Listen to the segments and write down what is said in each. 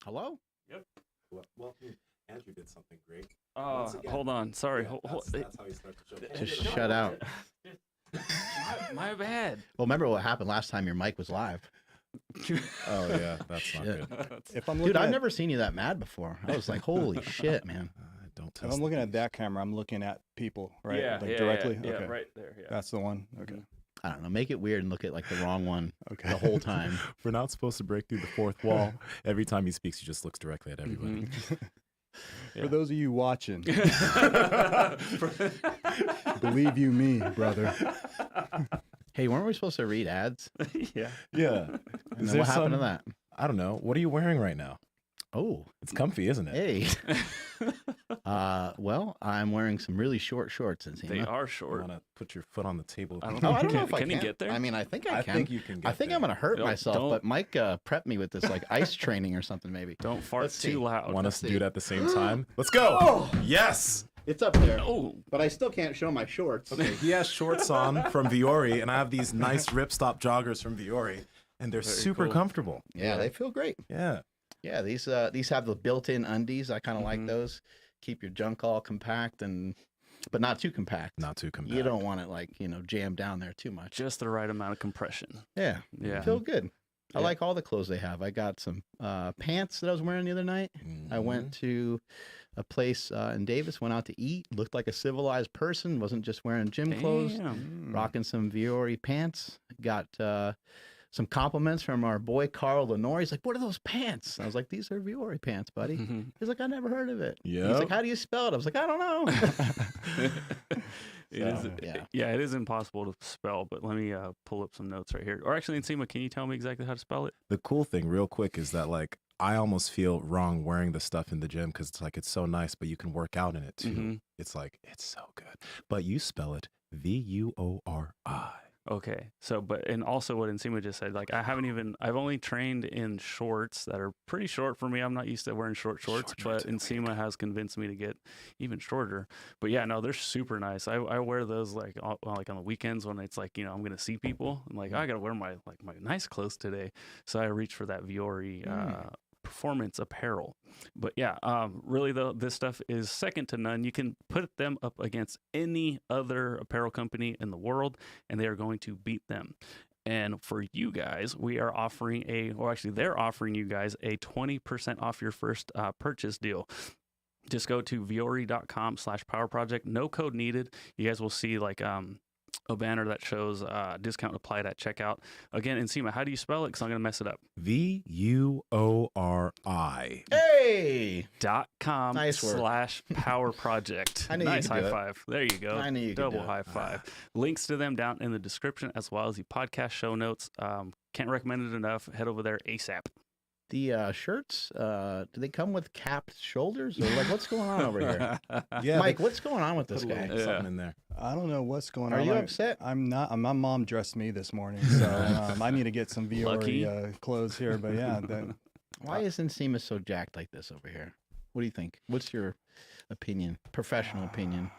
Hello? Yep. Well, Andrew did something great. Hold on. Sorry. Yeah, that's how you start the show. Just shut out. My bad. Well, remember what happened last time your mic was live? Oh yeah, that's not Shit. good. If I'm Dude, looking I've at, never seen you that mad before. I was like, holy shit, man. Don't if test. I'm looking at that camera, I'm looking at people, right? Yeah, like yeah, directly. Yeah, Okay, right there. Yeah. that's the one. Okay, I don't know. Make it weird and look at like the wrong one okay. the whole time. We're not supposed to break through the fourth wall. Every time he speaks, he just looks directly at everybody. For those of you watching, believe you me, brother. Hey, weren't we supposed to read ads? Yeah. Yeah. And then what happened to that? I don't know. What are you wearing right now? Oh, It's comfy, isn't it? hey. Well, I'm wearing some really short shorts, Nsima. They are You short. want to put your foot on the table? I don't Oh, I don't know Can- if I can can. he get there? I mean, I think I I can. think you can get I think there. I'm gonna hurt Don't- myself, don't- but Mike prepped me with this like ice training or something. Maybe Don't fart Let's see. too loud. Want us Let's to see. do it at the same time? Let's go. Oh! Yes. it's up there, Oh, but I still can't show my shorts. Okay, he has shorts on from Viore, and I have these nice ripstop joggers from Viore, and they're Very super cool. comfortable. Yeah, they feel great. Yeah. Yeah, these have the built-in undies. I kind of like Mhm. those. Keep your junk all compact but not too compact. Not too compact. You don't want it like jammed down there too much. just the right amount of compression. Yeah, Yeah. feel good. I Yeah. like all the clothes they have. I got some pants that I was wearing the other night. I went to a place in Davis, went out to eat, looked like a civilized person, wasn't just wearing gym clothes, Damn. rocking some Viore pants. Got some compliments from our boy Carl Lenore. He's like, "What are those pants?" I was like, "These are Viore pants, buddy." Mhm. He's like, "I never heard of it." He's Yep. like, "How do you spell it?" I was like, "I don't know." It is, So, yeah. yeah, it is impossible to spell, but let me pull up some notes right here. Or actually, Nsima, can you tell me exactly how to spell it? The cool thing, real quick, is that like I almost feel wrong wearing the stuff in the gym because it's like it's so nice, but you can work out in it too. Mhm. It's like it's so good, but you spell it Vuori. Okay. So, and also what Nsima just said, like I've only trained in shorts that are pretty short for me. I'm not used to wearing shorts, Short but shorts are the way to Nsima has convinced me to get even shorter. But yeah, no, they're super nice. I wear those like on the weekends when it's like, I'm going to see people. I'm like, I got to wear my nice clothes today. So I reach for that Viore performance apparel. But yeah, really though, this stuff is second to none. You can put them up against any other apparel company in the world and they are going to beat them. And for you guys, we are offering they're offering you guys a 20% off your first purchase deal. Just go to viore.com/powerproject. No code needed. You guys will see like a banner that shows discount applied at checkout. Again, Nsima, how do you spell it? Because I'm going to mess it up. Vuori. Hey, .com Nice work. /power project. I knew you Nice could high do it. five. There you go. I knew you could Double do it. high five. Links to them down in the description as well as the podcast show notes. Can't recommend it enough. Head over there ASAP. the shirts, do they come with capped shoulders or like what's going on over here? Yeah, Mike, what's going on with put this a little guy? Yeah. something in there. I don't know what's going Are on. you upset? I'm not. My mom dressed me this morning, so I need to get some Lucky. Viore clothes here. But yeah, Why is Nsima so jacked like this over here? What do you think? What's your opinion? Professional opinion.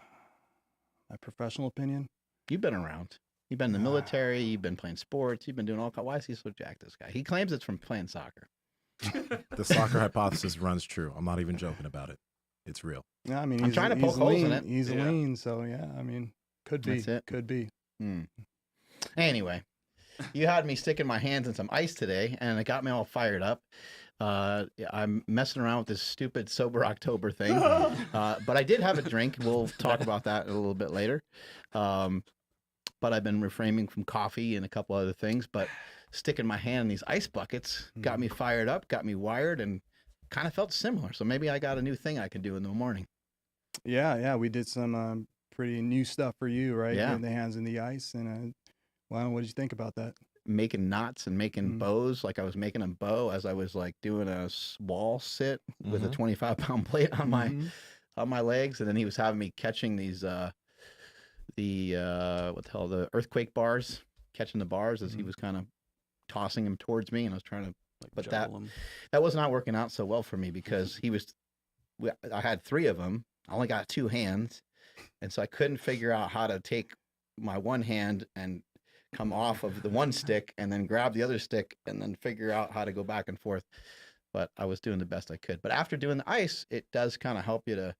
my professional opinion. You've been around. You've been in the military. You've been playing sports. You've been doing all. Why is he so jacked? This guy. He claims it's from playing soccer. The soccer hypothesis runs true. I'm not even joking about it. It's real. Yeah, I mean, I'm he's, trying to he's poke holes in lean. it. He's Yeah. lean, so yeah. I mean, could be. That's it. Could be. Anyway, you had me sticking my hands in some ice today, and it got me all fired up. I'm messing around with this stupid sober October thing, but I did have a drink. We'll talk about that a little bit later. But I've been refraining from coffee and a couple other things. But sticking my hand in these ice buckets got me fired up, got me wired, and kind of felt similar. So maybe I got a new thing I can do in the morning. Yeah. We did some pretty new stuff for you, right? Yeah. Getting the hands in the ice, and wow, what did you think about that? Making knots and making bows, like I was making a bow as I was like doing a wall sit with a 25-pound plate on my legs, and then he was having me catching these the earthquake bars, catching the bars as he was kind of tossing them towards me, and I was trying to, but that was not working out so well for me because I had 3 of them, I only got 2 hands, and so I couldn't figure out how to take my one hand and come off of the one stick and then grab the other stick and then figure out how to go back and forth. but I was doing the best I could. But after doing the ice, it does kind of help you to,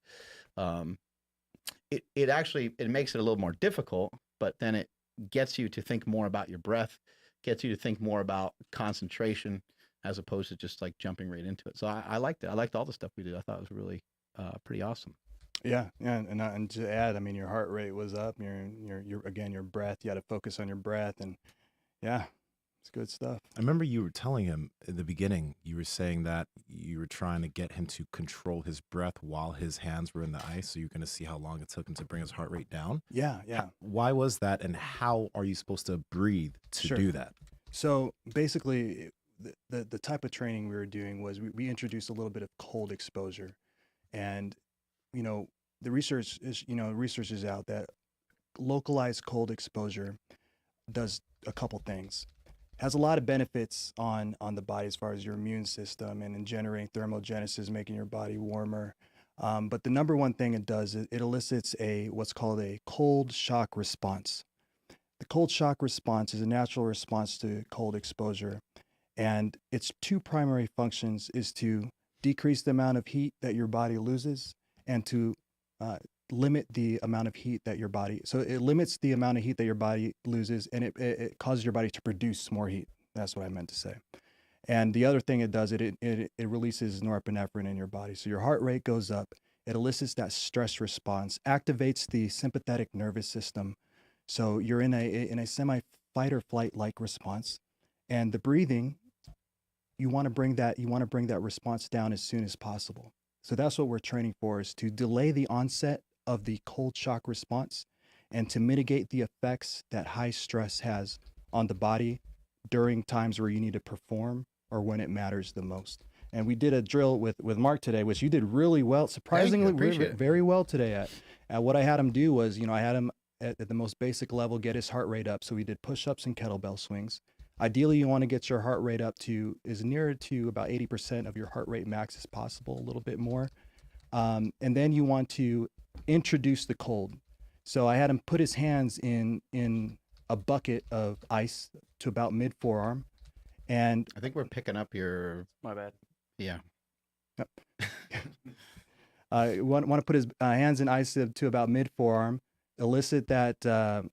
it actually, it makes it a little more difficult, but then it gets you to think more about your breath, gets you to think more about concentration as opposed to just like jumping right into it. So I liked it. I liked all the stuff we did. I thought it was really pretty awesome. Yeah, and to add, I mean, your heart rate was up. Your again, your breath. You had to focus on your breath, and yeah, it's good stuff. I remember you were telling him in the beginning, you were saying that you were trying to get him to control his breath while his hands were in the ice. So you're going to see how long it took him to bring his heart rate down. Yeah, yeah. Why was that? And how are you supposed to breathe to Sure. do that? So basically, the type of training we were doing was we introduced a little bit of cold exposure, and the research is out that localized cold exposure does a couple things. Has a lot of benefits on the body as far as your immune system and in generating thermogenesis, making your body warmer. But the number one thing it does is it elicits what's called a cold shock response. The cold shock response is a natural response to cold exposure, and its two primary functions is to decrease the amount of heat that your body loses and to limit the amount of heat that your body, so it limits the amount of heat that your body loses, and it causes your body to produce more heat. That's what I meant to say. And the other thing it does, it releases norepinephrine in your body. So your heart rate goes up, it elicits that stress response, activates the sympathetic nervous system. So you're in a semi fight or flight like response. And the breathing, you want to bring that response down as soon as possible. So that's what we're training for, is to delay the onset of the cold shock response and to mitigate the effects that high stress has on the body during times where you need to perform or when it matters the most. And we did a drill with Mark today, which you did really well, surprisingly very well today at what I had him do was, I had him at the most basic level get his heart rate up. So we did push-ups and kettlebell swings. Ideally, you want to get your heart rate up to as near to about 80% of your heart rate max as possible, a little bit more. And then you want to introduce the cold. So I had him put his hands in a bucket of ice to about mid forearm. And I think we're picking up your, My bad. yeah. Want to put his hands in ice to about mid forearm, elicit that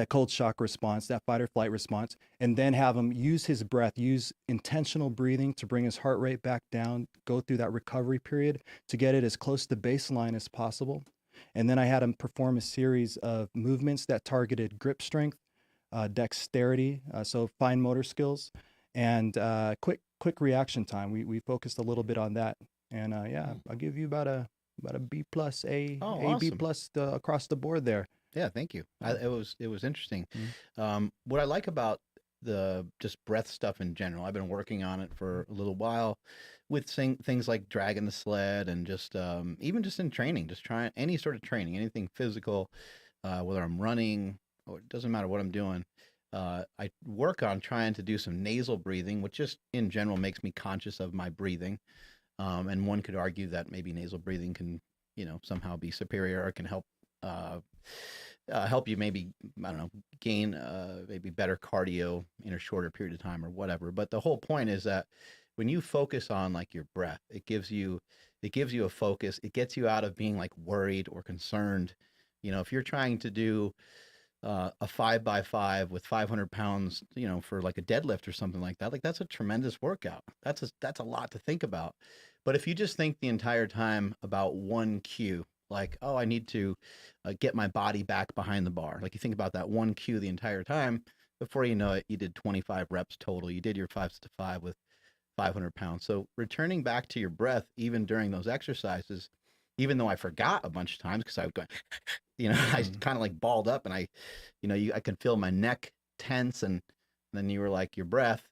cold shock response, that fight or flight response, and then have him use his breath, use intentional breathing to bring his heart rate back down, go through that recovery period to get it as close to baseline as possible. And then I had him perform a series of movements that targeted grip strength, dexterity, so fine motor skills, and quick reaction time. We focused a little bit on that. And yeah, I'll give you about a B plus, awesome. B plus across the board there. Yeah, thank you. It was interesting. Mm-hmm. What I like about the just breath stuff in general, I've been working on it for a little while with things like dragging the sled and just even just in training, just trying any sort of training, anything physical, whether I'm running or it doesn't matter what I'm doing. I work on trying to do some nasal breathing, which just in general makes me conscious of my breathing. And one could argue that maybe nasal breathing can, somehow be superior or can help you maybe, I don't know, gain maybe better cardio in a shorter period of time or whatever. But the whole point is that when you focus on like your breath, it gives you a focus. It gets you out of being like worried or concerned. If you're trying to do a 5x5 with 500 pounds, for like a deadlift or something like that, like that's a tremendous workout. That's a lot to think about. But if you just think the entire time about one cue, like, oh, I need to get my body back behind the bar. Like you think about that one cue the entire time, before you know it, you did 25 reps total. You did your 5-5 with 500 pounds. So returning back to your breath, even during those exercises, even though I forgot a bunch of times because I was going, I kind of like balled up and I could feel my neck tense. And then you were like, your breath,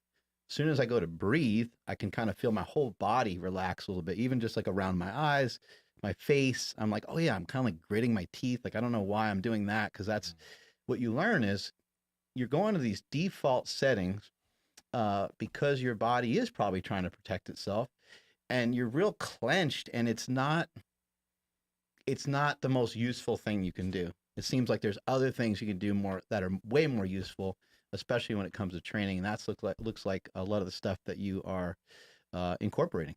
as soon as I go to breathe, I can kind of feel my whole body relax a little bit, even just like around my eyes, my face. I'm like, oh yeah, I'm kind of like gritting my teeth. Like, I don't know why I'm doing that. Cause that's what you learn is you're going to these default settings because your body is probably trying to protect itself and you're real clenched and it's not the most useful thing you can do. It seems like there's other things you can do more that are way more useful, especially when it comes to training. And that's looks like a lot of the stuff that you are incorporating.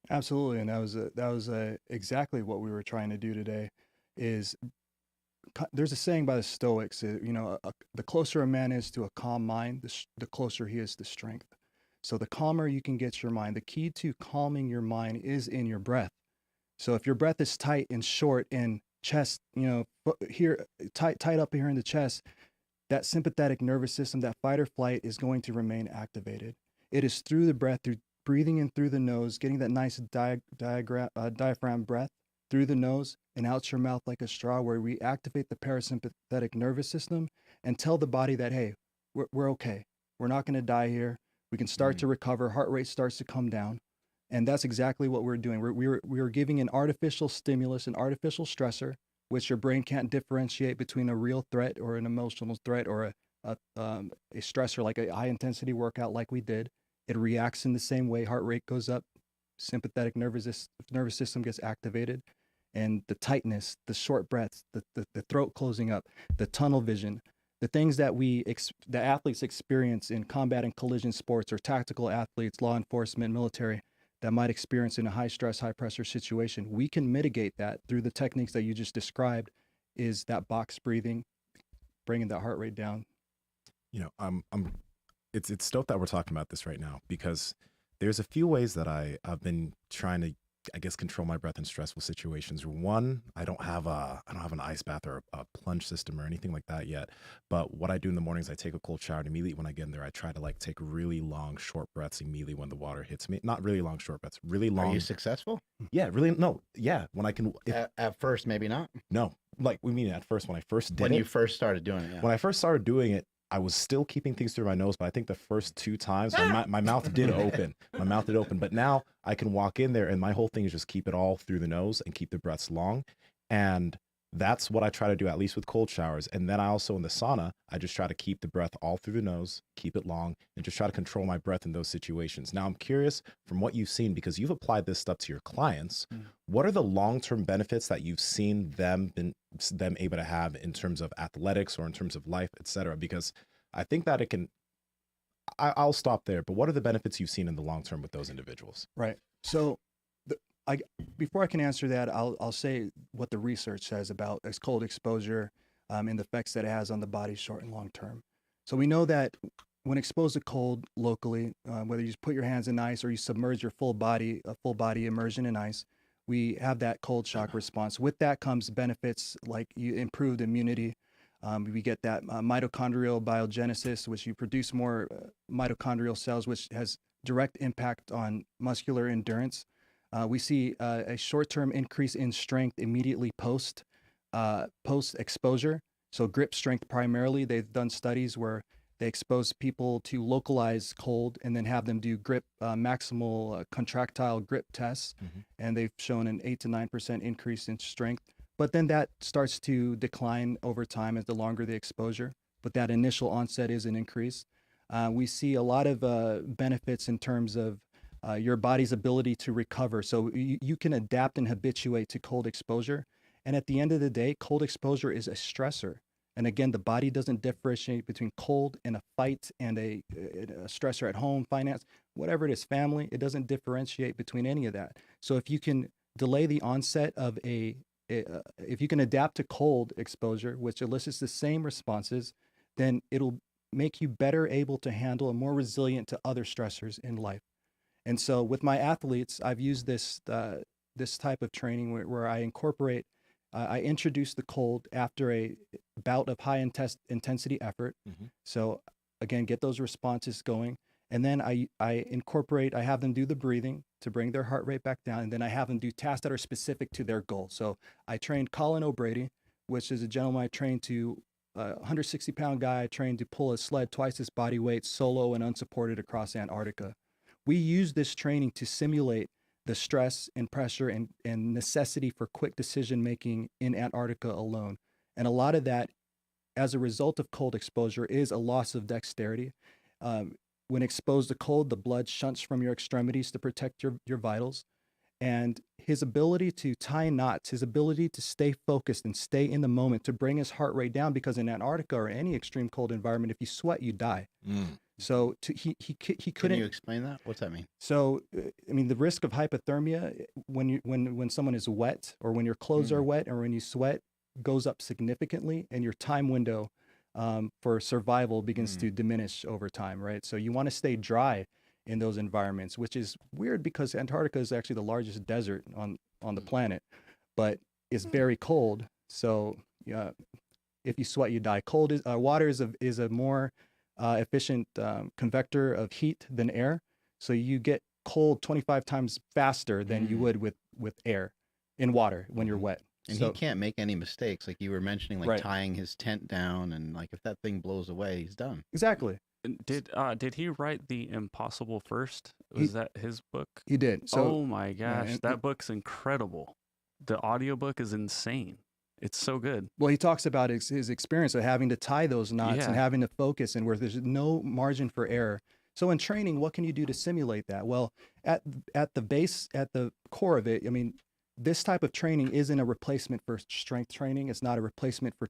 Absolutely, and that was exactly what we were trying to do today. Is there's a saying by the Stoics, the closer a man is to a calm mind, the closer he is to strength. So the calmer you can get your mind, the key to calming your mind is in your breath. So if your breath is tight and short and chest, here tight up here in the chest, that sympathetic nervous system, that fight or flight, is going to remain activated. It is through the breath, through breathing in through the nose, getting that nice diaphragm breath through the nose and out your mouth like a straw, where we activate the parasympathetic nervous system and tell the body that, hey, we're okay. We're not going to die here. We can start to recover. Heart rate starts to come down. And that's exactly what we're doing. We're giving an artificial stimulus, an artificial stressor, which your brain can't differentiate between a real threat or an emotional threat or a stressor like a high intensity workout like we did. It reacts in the same way. Heart rate goes up, sympathetic nervous system gets activated, and the tightness, the short breaths, the throat closing up, the tunnel vision, the things that the athletes experience in combat and collision sports, or tactical athletes, law enforcement, military, that might experience in a high stress, high pressure situation. We can mitigate that through the techniques that you just described, is that box breathing, bringing that heart rate down. It's dope that we're talking about this right now, because there's a few ways that I've been trying to, I guess, control my breath in stressful situations. One, I don't have an ice bath or a plunge system or anything like that yet. But what I do in the mornings, I take a cold shower, and immediately when I get in there, I try to take really long, short breaths immediately when the water hits me. Not really long, short breaths, really long. Are you successful? Yeah, really. No, yeah. When I can. At first, maybe not. No, we mean at first when I first did when it. you first started doing it. Yeah. When I first started doing it, I was still keeping things through my nose, but I think the first 2 times my mouth did open. My mouth did open, but now I can walk in there, and my whole thing is just keep it all through the nose and keep the breaths long. And that's what I try to do, at least with cold showers. And then I also, in the sauna, I just try to keep the breath all through the nose, keep it long, and just try to control my breath in those situations. Now, I'm curious, from what you've seen, because you've applied this stuff to your clients, what are the long-term benefits that you've seen them able to have in terms of athletics or in terms of life, et cetera? Because I think that I'll stop there, but what are the benefits you've seen in the long term with those individuals? Right. So before I can answer that, I'll say what the research says about cold exposure and the effects that it has on the body short and long term. So we know that when exposed to cold locally, whether you just put your hands in ice or you submerge your full body immersion in ice, we have that cold shock response. With that comes benefits like improved immunity. We get that mitochondrial biogenesis, which you produce more mitochondrial cells, which has direct impact on muscular endurance. We see a short-term increase in strength immediately post exposure. So grip strength primarily. They've done studies where they expose people to localized cold and then have them do grip maximal contractile grip tests, and they've shown an 8 to 9% increase in strength. But then that starts to decline over time as the longer the exposure. But that initial onset is an increase. We see a lot of benefits in terms of your body's ability to recover. So you can adapt and habituate to cold exposure. And at the end of the day, cold exposure is a stressor. And again, the body doesn't differentiate between cold and a fight and a stressor at home, finance, whatever it is, family. It doesn't differentiate between any of that. So if you can delay the onset of if you can adapt to cold exposure, which elicits the same responses, then it'll make you better able to handle and more resilient to other stressors in life. And so with my athletes, I've used this type of training where I incorporate, I introduce the cold after a bout of high intensity effort. So again, get those responses going. And then I have them do the breathing to bring their heart rate back down. And then I have them do tasks that are specific to their goal. So I trained Colin O'Brady, which is a gentleman I trained to, 160-pound guy I trained to pull a sled twice his body weight, solo and unsupported, across Antarctica. We use this training to simulate the stress and pressure and necessity for quick decision-making in Antarctica alone. And a lot of that, as a result of cold exposure, is a loss of dexterity. When exposed to cold, the blood shunts from your extremities to protect your vitals. And his ability to tie knots, his ability to stay focused and stay in the moment, to bring his heart rate down, because in Antarctica or any extreme cold environment, if you sweat, you die. So he Can couldn't. you explain that? What's that mean? So I mean, the risk of hypothermia when someone is wet, or when your clothes are wet, or when you sweat, goes up significantly, and your time window for survival begins to diminish over time, right? So you want to stay dry in those environments, which is weird because Antarctica is actually the largest desert on the planet, but it's very cold. So if you sweat, you die. Water is a more efficient convector of heat than air. So you get cold 25 times faster than you would with air in water when you're wet. And So, he can't make any mistakes, like you were mentioning, like Right. tying his tent down, and like if that thing blows away, he's done. exactly. And did he write The Impossible first? He- Was that his book? He did. So Oh my gosh, and- that book's incredible. The audiobook is insane. It's so good. well, he talks about his experience of having to tie those knots and Yeah. having to focus, and where there's no margin for error. So in training, what can you do to simulate that? Well, at the base, at the core of it, I mean, this type of training isn't a replacement for strength training. It's not a replacement for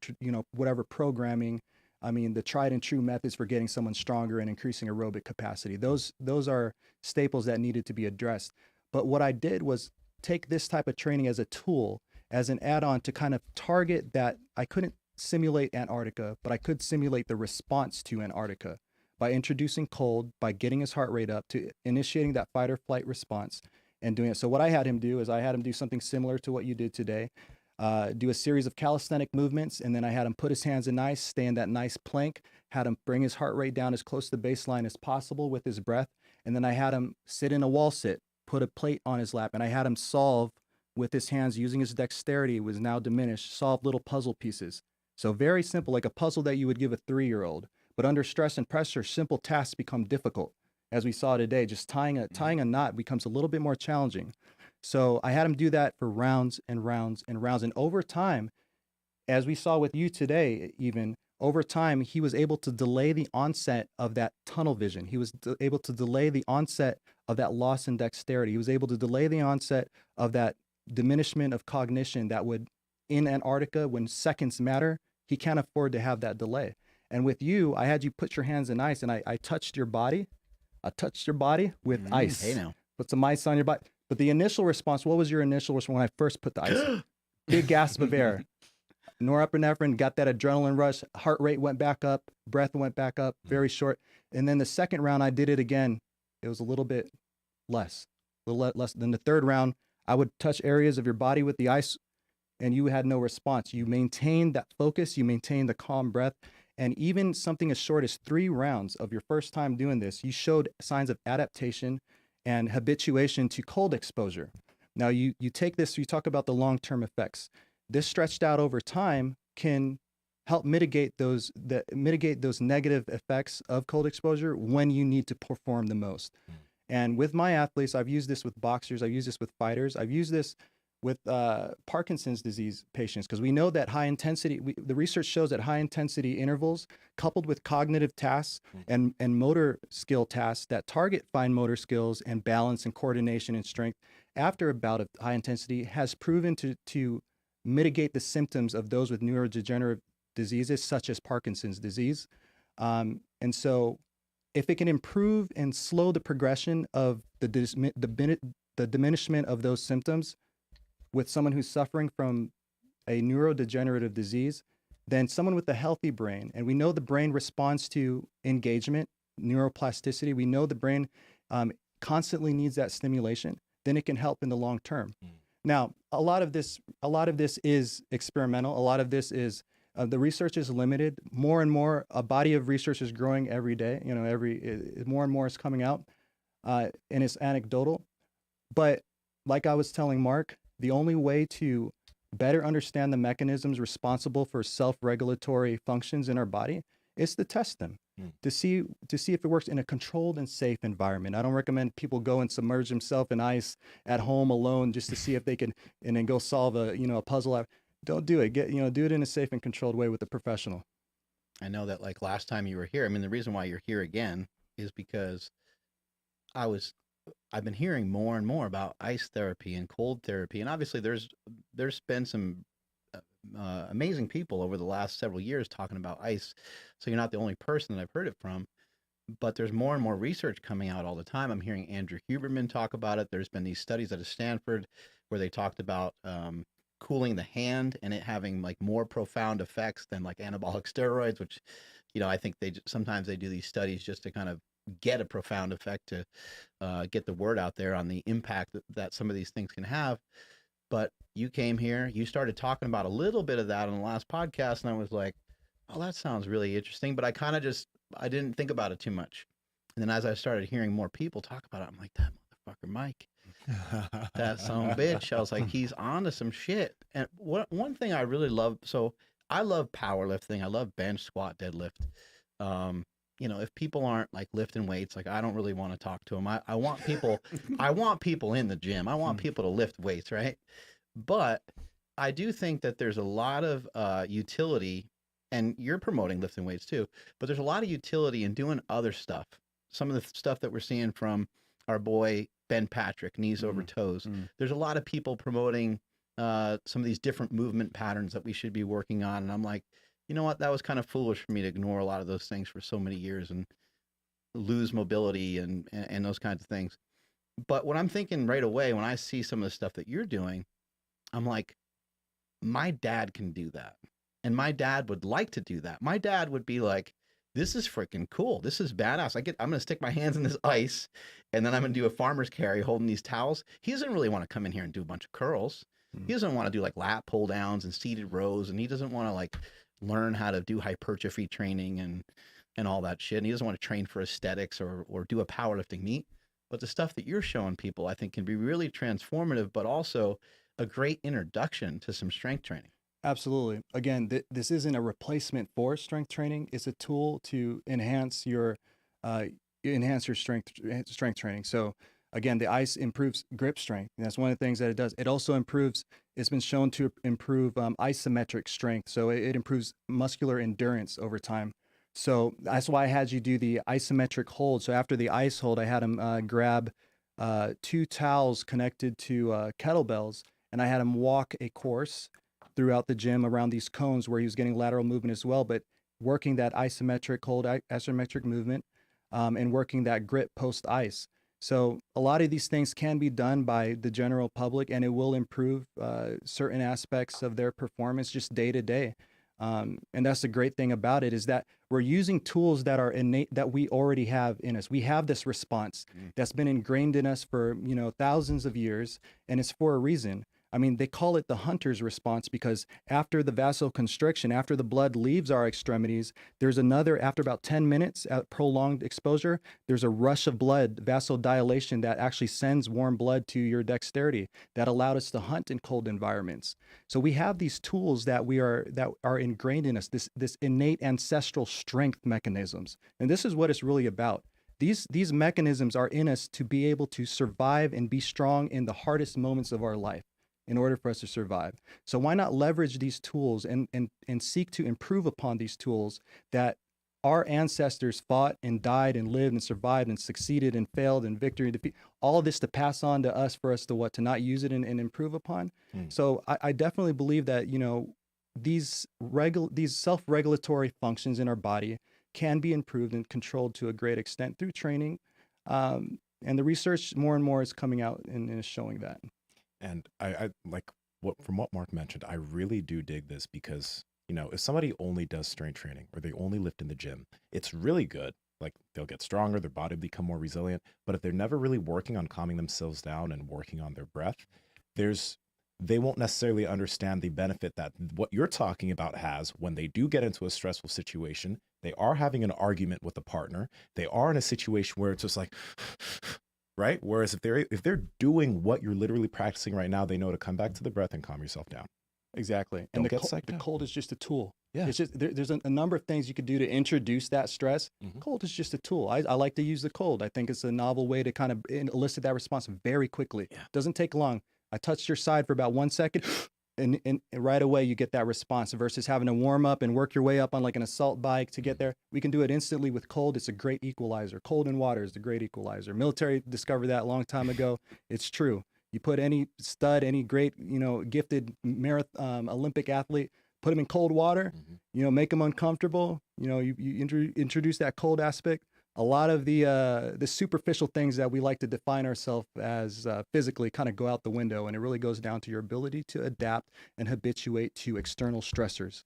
whatever programming. I mean, the tried and true methods for getting someone stronger and increasing aerobic capacity. Those are staples that needed to be addressed. But what I did was take this type of training as a tool, as an add-on to kind of target that. I couldn't simulate Antarctica, but I could simulate the response to Antarctica by introducing cold, by getting his heart rate up, to initiating that fight or flight response and doing it. So what I had him do is I had him do something similar to what you did today. Do a series of calisthenic movements, and then I had him put his hands in ice, stay in that nice plank, had him bring his heart rate down as close to the baseline as possible with his breath, and then I had him sit in a wall sit, put a plate on his lap, and I had him solve with his hands, using his dexterity, was now diminished, solve little puzzle pieces. So very simple, like a puzzle that you would give a 3-year-old. But under stress and pressure, simple tasks become difficult. As we saw today, just tying a knot becomes a little bit more challenging. So I had him do that for rounds and rounds and rounds. And over time, as we saw with you today, even over time, he was able to delay the onset of that tunnel vision. He was able to delay the onset of that loss in dexterity. He was able to delay the onset of that diminishment of cognition that would, in Antarctica, when seconds matter, he can't afford to have that delay. And with you, I had you put your hands in ice, and I touched your body. I touched your body with ice. Hey now. Put some ice on your body. But the initial response, what was your initial response when I first put the ice in? Big gasp of air. Norepinephrine, got that adrenaline rush. Heart rate went back up. Breath went back up, very short. And then the second round, I did it again. It was a little bit less. Than the third round, I would touch areas of your body with the ice, and you had no response. You maintained that focus. You maintained the calm breath. And even something as short as 3 rounds of your first time doing this, you showed signs of adaptation and habituation to cold exposure. Now, you take this, you talk about the long-term effects. This stretched out over time can help mitigate those negative effects of cold exposure when you need to perform the most. And with my athletes, I've used this with boxers, I've used this with fighters, I've used this with Parkinson's disease patients, because we know that the research shows that high intensity intervals coupled with cognitive tasks and motor skill tasks that target fine motor skills and balance and coordination and strength after a bout of high intensity has proven to mitigate the symptoms of those with neurodegenerative diseases such as Parkinson's disease. And so if it can improve and slow the progression of the diminishment of those symptoms with someone who's suffering from a neurodegenerative disease, then someone with a healthy brain, and we know the brain responds to engagement, neuroplasticity, we know the brain constantly needs that stimulation, then it can help in the long term. Now, a lot of this is experimental. A lot of this is the research is limited. More and more, a body of research is growing every day. More and more is coming out, and it's anecdotal. But like I was telling Mark, the only way to better understand the mechanisms responsible for self-regulatory functions in our body is to test them, to see if it works in a controlled and safe environment. I don't recommend people go and submerge themselves in ice at home alone just to see if they can, and then go solve a puzzle. Don't do it. Do it in a safe and controlled way with a professional. I know that like last time you were here, I mean, the reason why you're here again is because I've been hearing more and more about ice therapy and cold therapy. And obviously there's been some amazing people over the last several years talking about ice. So you're not the only person that I've heard it from, but there's more and more research coming out all the time. I'm hearing Andrew Huberman talk about it. There's been these studies out of Stanford where they talked about cooling the hand and it having like more profound effects than like anabolic steroids, which, I think sometimes they do these studies just to kind of get a profound effect to get the word out there on the impact that some of these things can have. But you came here, you started talking about a little bit of that on the last podcast, and I was like, oh, that sounds really interesting. But I didn't think about it too much. And then as I started hearing more people talk about it, I'm like, that motherfucker Mike, that son of a bitch. I was like, he's on to some shit. And one thing I really love, so I love powerlifting. I love bench, squat, deadlift. If people aren't like lifting weights, like I don't really want to talk to them. I want people in the gym. I want people to lift weights, right? But I do think that there's a lot of utility, and you're promoting lifting weights too, but there's a lot of utility in doing other stuff. Some of the stuff that we're seeing from our boy Ben Patrick, knees over toes. There's a lot of people promoting some of these different movement patterns that we should be working on. And I'm like, you know what? That was kind of foolish for me to ignore a lot of those things for so many years and lose mobility and those kinds of things. But what I'm thinking right away when I see some of the stuff that you're doing, I'm like, my dad can do that. And my dad would like to do that. My dad would be like, this is freaking cool. This is badass. I'm going to stick my hands in this ice and then I'm going to do a farmer's carry holding these towels. He doesn't really want to come in here and do a bunch of curls. He doesn't want to do like lat pull downs and seated rows. And he doesn't want to like learn how to do hypertrophy training and all that shit. And he doesn't want to train for aesthetics or do a powerlifting meet. But the stuff that you're showing people, I think can be really transformative, but also a great introduction to some strength training. Absolutely. Again, this isn't a replacement for strength training. It's a tool to enhance your strength training. So again, the ice improves grip strength. And that's one of the things that it does. It also it's been shown to improve isometric strength. So it improves muscular endurance over time. So that's why I had you do the isometric hold. So after the ice hold, I had him grab 2 towels connected to kettlebells, and I had him walk a course throughout the gym around these cones where he was getting lateral movement as well, but working that isometric hold, isometric movement, and working that grip post ice. So a lot of these things can be done by the general public, and it will improve certain aspects of their performance just day to day. And that's the great thing about it, is that we're using tools that are innate, that we already have in us. We have this response that's been ingrained in us for, thousands of years, and it's for a reason. I mean, they call it the hunter's response because after the vasoconstriction, after the blood leaves our extremities, there's after about 10 minutes at prolonged exposure, there's a rush of blood, vasodilation, that actually sends warm blood to your dexterity that allowed us to hunt in cold environments. So we have these tools that are ingrained in us, this innate ancestral strength mechanisms. And this is what it's really about. These mechanisms are in us to be able to survive and be strong in the hardest moments of our life, in order for us to survive. So why not leverage these tools and seek to improve upon these tools that our ancestors fought and died and lived and survived and succeeded and failed and victory and defeat, all of this to pass on to us, for us to not use it and improve upon. So I definitely believe that, these self-regulatory functions in our body can be improved and controlled to a great extent through training. And the research more and more is coming out and is showing that. And I like from what Mark mentioned, I really do dig this because, if somebody only does strength training or they only lift in the gym, it's really good. Like they'll get stronger, their body will become more resilient. But if they're never really working on calming themselves down and working on their breath, they won't necessarily understand the benefit that what you're talking about has when they do get into a stressful situation. They are having an argument with a partner. They are in a situation where it's just like, right? Whereas if they're doing what you're literally practicing right now, they know to come back to the breath and calm yourself down. Exactly. And the cold is just a tool. Yeah. It's just there's a number of things you could do to introduce that stress. Cold is just a tool. I like to use the cold. I think it's a novel way to kind of elicit that response very quickly. Yeah. Doesn't take long. I touched your side for about 1 second, and right away you get that response, versus having to warm up and work your way up on like an assault bike to get there. We can do it instantly with cold. It's a great equalizer. Cold and water is the great equalizer. Military discovered that a long time ago. It's true. You put any stud, any great, gifted Olympic athlete, put them in cold water, make them uncomfortable. You introduce that cold aspect. a lot of the superficial things that we like to define ourselves as physically kind of go out the window, and it really goes down to your ability to adapt and habituate to external stressors.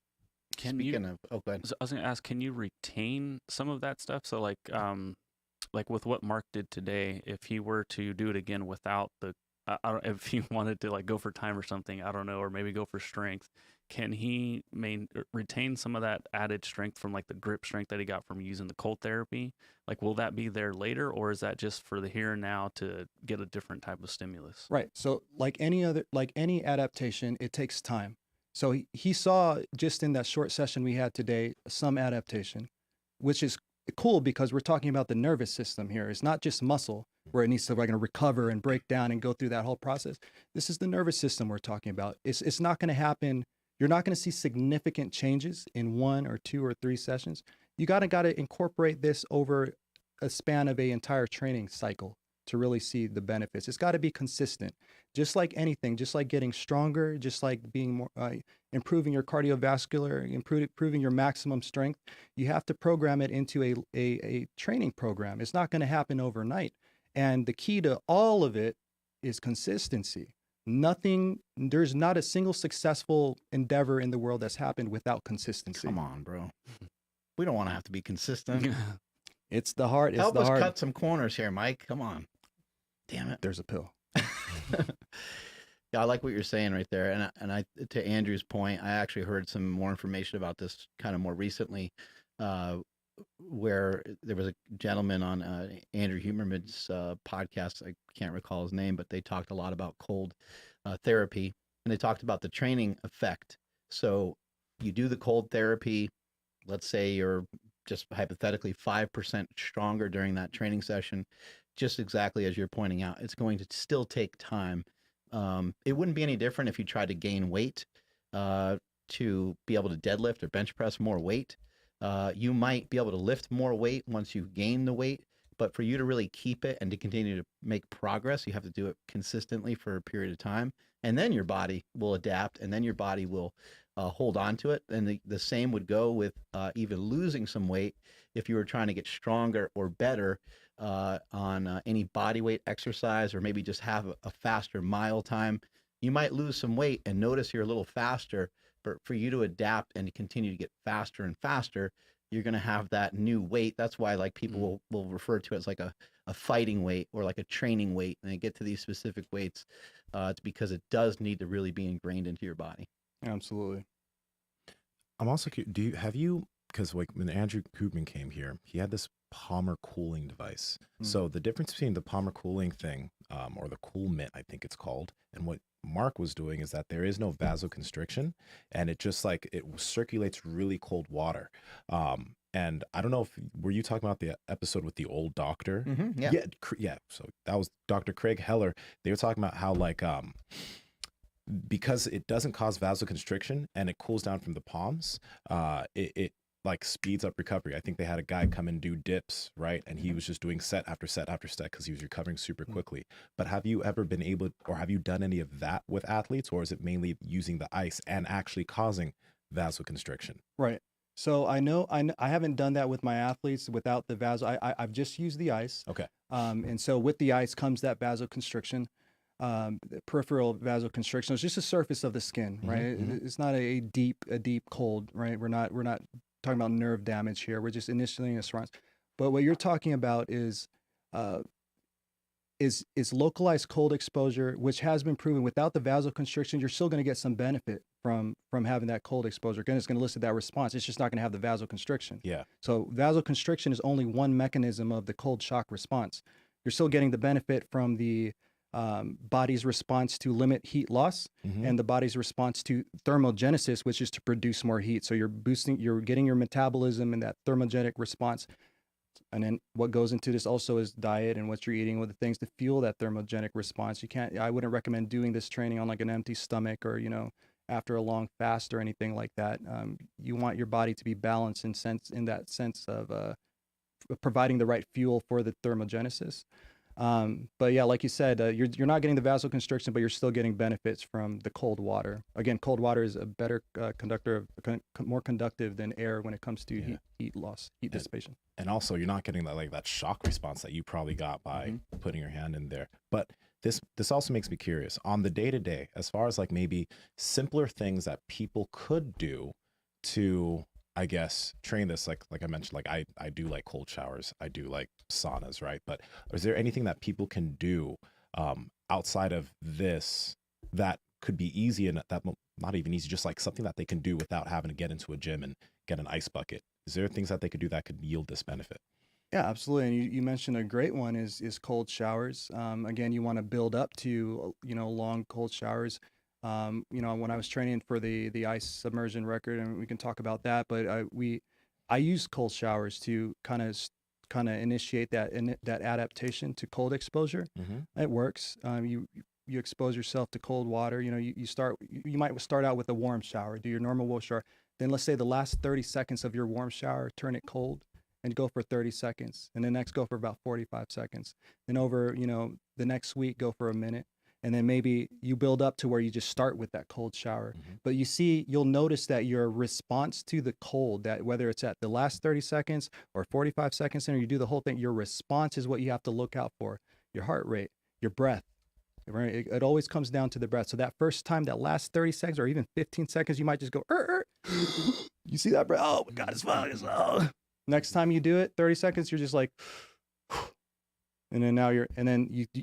Speaking of, oh, go ahead. I was going to ask, can you retain some of that stuff? So like with what Mark did today, if he were to do it again without the, I don't, if he wanted to like go for time or something, I don't know, or maybe go for strength, can he retain some of that added strength from like the grip strength that he got from using the cold therapy? Like, will that be there later, or is that just for the here and now to get a different type of stimulus? Right. So like any adaptation, it takes time. So he saw just in that short session we had today some adaptation, which is cool because we're talking about the nervous system here. It's not just muscle where it needs to like recover and break down and go through that whole process. This is the nervous system we're talking about. It's not going to happen. You're not going to see significant changes in 1 or 2 or 3 sessions. You got to incorporate this over a span of an entire training cycle to really see the benefits. It's got to be consistent, just like anything, just like getting stronger, just like being more, improving your cardiovascular, improving your maximum strength. You have to program it into a training program. It's not going to happen overnight. And the key to all of it is consistency. There's not a single successful endeavor in the world that's happened without consistency. Come on, bro. We don't want to have to be consistent. It's the heart. It's Help the us heart. cut some corners here, Mike. Come on. Damn it. There's a pill. Yeah, I like what you're saying right there. And I to Andrew's point, I actually heard some more information about this kind of more recently, where there was a gentleman on Andrew Huberman's podcast. I can't recall his name, but they talked a lot about cold therapy, and they talked about the training effect. So you do the cold therapy. Let's say you're just hypothetically 5% stronger during that training session, just exactly as you're pointing out. It's going to still take time. It wouldn't be any different if you tried to gain weight to be able to deadlift or bench press more weight. You might be able to lift more weight once you gain the weight, but for you to really keep it and to continue to make progress, you have to do it consistently for a period of time. And then your body will adapt, and then your body will hold on to it. And the same would go with even losing some weight. If you were trying to get stronger or better on any body weight exercise, or maybe just have a faster mile time, you might lose some weight and notice you're a little faster. But for you to adapt and to continue to get faster and faster, you're going to have that new weight. That's why like people will refer to it as like a fighting weight or like a training weight. And they get to these specific weights. It's because it does need to really be ingrained into your body. Absolutely. I'm also curious, because like when Andrew Koopman came here, he had this Palmer cooling device. So the difference between the Palmer cooling thing, or the Cool Mitt, I think it's called, and what Mark was doing is that there is no vasoconstriction, and it just like it circulates really cold water. And I don't know if were you talking about the episode with the old doctor? Mm-hmm, yeah. Yeah. So that was Dr. Craig Heller. They were talking about how like because it doesn't cause vasoconstriction and it cools down from the palms, it like speeds up recovery. I think they had a guy come and do dips, right? And he was just doing set after set after set because he was recovering super quickly. But have you ever been able, or have you done any of that with athletes, or is it mainly using the ice and actually causing vasoconstriction? Right. So I haven't done that with my athletes without the I've just used the ice. Okay. And so with the ice comes that vasoconstriction, the peripheral vasoconstriction. It's just the surface of the skin, right? It's not a deep cold, right? We're not talking about nerve damage here. We're just initiating a response. But what you're talking about is localized cold exposure, which has been proven without the vasoconstriction, you're still going to get some benefit from having that cold exposure. Again, it's going to elicit that response. It's just not going to have the vasoconstriction. Yeah. So vasoconstriction is only one mechanism of the cold shock response. You're still getting the benefit from the body's response to limit heat loss and the body's response to thermogenesis, which is to produce more heat. So you're getting your metabolism and that thermogenic response. And then what goes into this also is diet and what you're eating, with the things to fuel that thermogenic response. I wouldn't recommend doing this training on like an empty stomach or, after a long fast or anything like that. You want your body to be balanced in that sense of providing the right fuel for the thermogenesis. But yeah, like you said, you're not getting the vasoconstriction, but you're still getting benefits from the cold water. Again, cold water is a better conductor, more conductive than air when it comes to heat loss, heat dissipation. And also, you're not getting that shock response that you probably got by putting your hand in there. But this also makes me curious on the day to day, as far as like maybe simpler things that people could do to, I guess, train this. Like I mentioned, like I do like cold showers, I do like saunas, right? But is there anything that people can do outside of this that could be easy, and that not even easy, just like something that they can do without having to get into a gym and get an ice bucket? Is there things that they could do that could yield this benefit? Yeah, absolutely. And you mentioned a great one is cold showers. Again, you want to build up to long cold showers. When I was training for the ice submersion record, and we can talk about that, but I use cold showers to kind of initiate that adaptation to cold exposure. It works. You expose yourself to cold water. You might start out with a warm shower, do your normal warm shower. Then let's say the last 30 seconds of your warm shower, turn it cold and go for 30 seconds. And then next go for about 45 seconds. Then over, the next week, go for a minute. And then maybe you build up to where you just start with that cold shower. But you'll notice that your response to the cold, that whether it's at the last 30 seconds or 45 seconds, and you do the whole thing, your response is what you have to look out for. Your heart rate, your breath. Right? It always comes down to the breath. So that first time, that last 30 seconds or even 15 seconds, you might just go, You see that breath? Oh my God, it's fine. Next time you do it, 30 seconds, you're just like, and then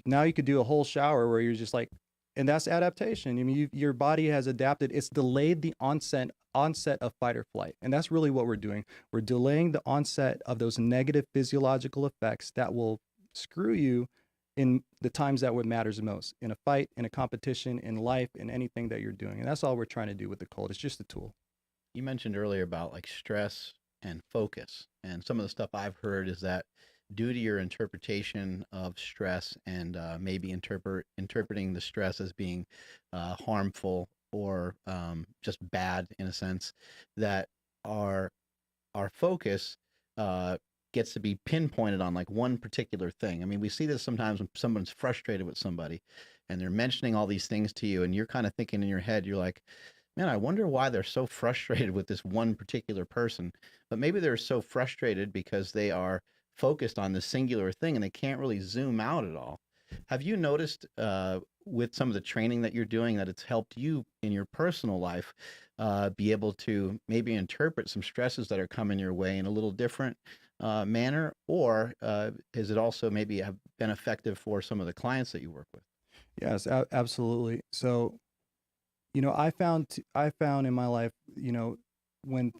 now you could do a whole shower where you're just like, and that's adaptation. I mean, your body has adapted. It's delayed the onset of fight or flight. And that's really what we're doing. We're delaying the onset of those negative physiological effects that will screw you in the times that what matters most, in a fight, in a competition, in life, in anything that you're doing. And that's all we're trying to do with the cold. It's just a tool. You mentioned earlier about like stress and focus. And some of the stuff I've heard is that due to your interpretation of stress and maybe interpreting the stress as being harmful or just bad in a sense, that our focus gets to be pinpointed on like one particular thing. I mean, we see this sometimes when someone's frustrated with somebody and they're mentioning all these things to you, and you're kind of thinking in your head, you're like, man, I wonder why they're so frustrated with this one particular person. But maybe they're so frustrated because they are focused on this singular thing and they can't really zoom out at all. Have you noticed with some of the training that you're doing that it's helped you in your personal life be able to maybe interpret some stresses that are coming your way in a little different manner? Or has it also maybe have been effective for some of the clients that you work with? Yes, absolutely. So, I found in my life, when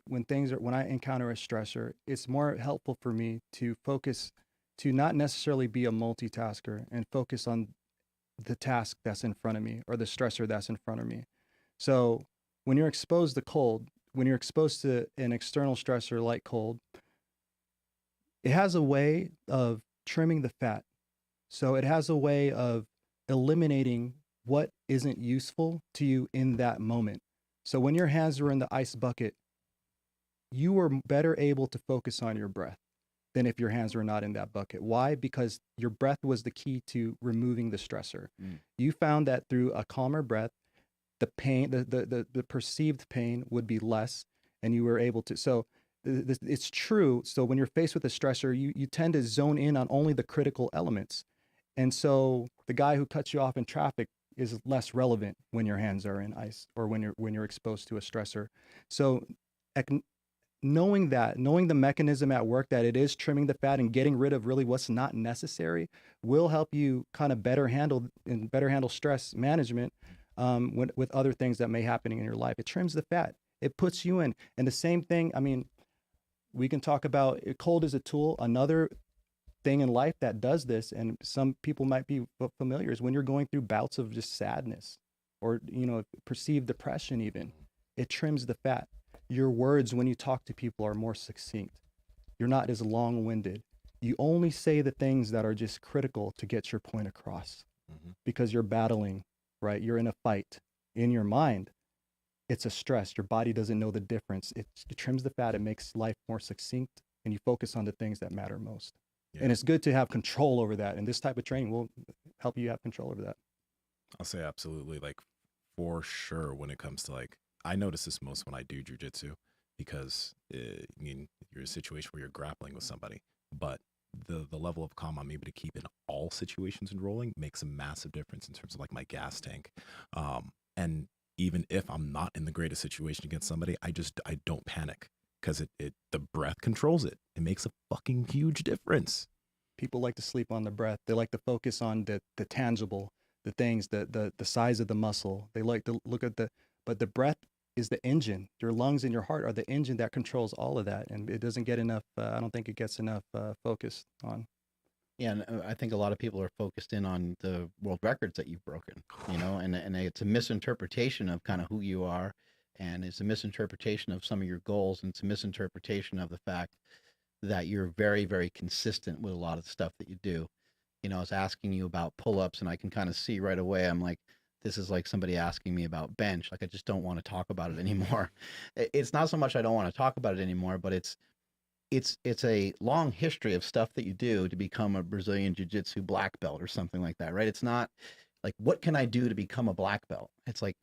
I encounter a stressor, it's more helpful for me to focus, to not necessarily be a multitasker and focus on the task that's in front of me or the stressor that's in front of me. So when you're exposed to cold, when you're exposed to an external stressor like cold, it has a way of trimming the fat. So it has a way of eliminating what isn't useful to you in that moment. So when your hands were in the ice bucket, you were better able to focus on your breath than if your hands were not in that bucket. Why? Because your breath was the key to removing the stressor. You found that through a calmer breath, the pain, the perceived pain would be less, and you were able to. So it's true. So when you're faced with a stressor, you tend to zone in on only the critical elements. And so the guy who cuts you off in traffic is less relevant when your hands are in ice or when you're exposed to a stressor. So knowing the mechanism at work, that it is trimming the fat and getting rid of really what's not necessary, will help you kind of better handle stress management with other things that may happening in your life. It trims the fat. It puts you in. And the same thing, I mean, we can talk about cold as a tool. Another thing in life that does this, and some people might be familiar, is when you're going through bouts of just sadness or, perceived depression even, it trims the fat. Your words when you talk to people are more succinct. You're not as long-winded. You only say the things that are just critical to get your point across because you're battling, right? You're in a fight. In your mind, it's a stress. Your body doesn't know the difference. It trims the fat. It makes life more succinct, and you focus on the things that matter most. Yeah. And it's good to have control over that. And this type of training will help you have control over that. I'll say absolutely, like for sure when it comes to like, I notice this most when I do jujitsu because I mean, you're in a situation where you're grappling with somebody, but the level of calm I'm able to keep in all situations and rolling makes a massive difference in terms of like my gas tank. And even if I'm not in the greatest situation against somebody, I don't panic because the breath controls it. It makes a fucking huge difference. People like to sleep on the breath. They like to focus on the tangible, the things, the size of the muscle. They like to look at but the breath is the engine. Your lungs and your heart are the engine that controls all of that. And it doesn't get enough, I don't think it gets enough focus on. Yeah, and I think a lot of people are focused in on the world records that you've broken, and it's a misinterpretation of kind of who you are, and it's a misinterpretation of some of your goals, and it's a misinterpretation of the fact that you're very, very consistent with a lot of the stuff that you do. I was asking you about pull-ups, and I can kind of see right away, I'm like, this is like somebody asking me about bench. Like, I just don't want to talk about it anymore. It's not so much I don't want to talk about it anymore, but it's a long history of stuff that you do to become a Brazilian Jiu-Jitsu black belt or something like that, right? It's not like, what can I do to become a black belt? It's like,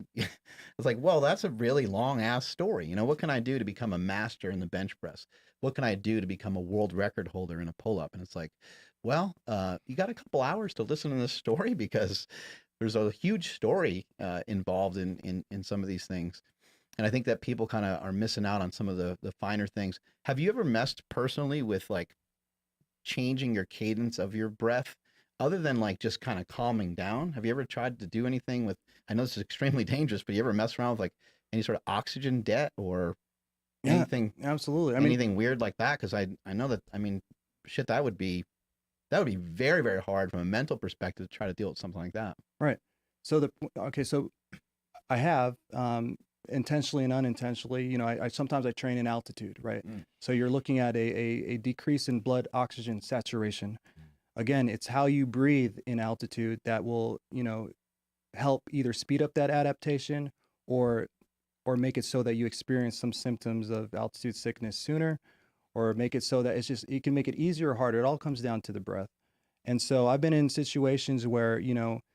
well, that's a really long ass story. What can I do to become a master in the bench press? What can I do to become a world record holder in a pull-up? And it's like, well, you got a couple hours to listen to this story because there's a huge story involved in some of these things. And I think that people kind of are missing out on some of the finer things. Have you ever messed personally with like changing your cadence of your breath other than like just kind of calming down? Have you ever tried to do anything with, I know this is extremely dangerous, but you ever mess around with like any sort of oxygen debt or anything? Absolutely. Anything weird like that? Because I know that, shit, that would be very, very hard from a mental perspective to try to deal with something like that. Right. So so I have, intentionally and unintentionally, I sometimes I train in altitude, right? So you're looking at a decrease in blood oxygen saturation. Again, it's how you breathe in altitude that will, help either speed up that adaptation or make it so that you experience some symptoms of altitude sickness sooner, or make it so that it can make it easier or harder. It all comes down to the breath. And so I've been in situations where,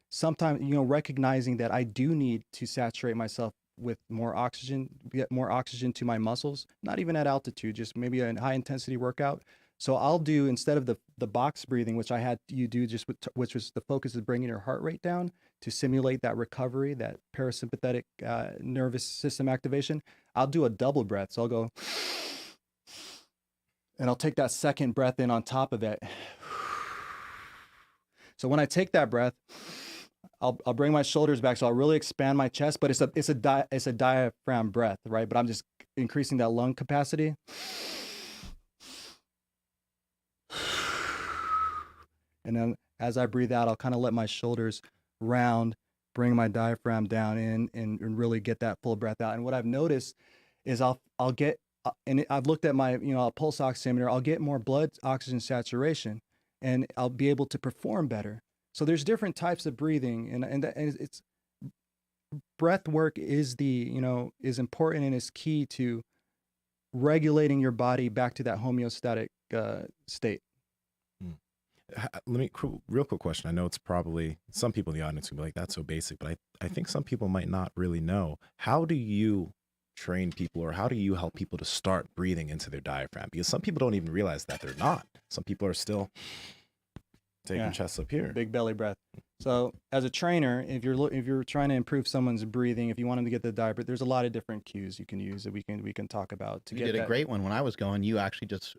sometimes, recognizing that I do need to saturate myself with more oxygen, get more oxygen to my muscles, not even at altitude, just maybe a high intensity workout. So I'll do, instead of the box breathing, which I had you do which was the focus of bringing your heart rate down to simulate that recovery, that parasympathetic nervous system activation, I'll do a double breath. So I'll go, and I'll take that second breath in on top of it. So when I take that breath, I'll bring my shoulders back, so I'll really expand my chest, but it's a diaphragm breath, right? But I'm just increasing that lung capacity. And then as I breathe out, I'll kind of let my shoulders round, bring my diaphragm down in, and really get that full breath out. And what I've noticed is I'll get, and I've looked at my, a pulse oximeter, I'll get more blood oxygen saturation, and I'll be able to perform better. So there's different types of breathing, and it's breath work is is important and is key to regulating your body back to that homeostatic state. Let me, real quick question. I know it's probably some people in the audience will be like, that's so basic, but I think some people might not really know. How do you train people, or how do you help people to start breathing into their diaphragm? Because some people don't even realize that they're not. Some people are still taking chest up here. Big belly breath. So as a trainer, if you're trying to improve someone's breathing, if you want them to get the diaphragm, there's a lot of different cues you can use that we can talk about. You did a great one. When I was going, you actually just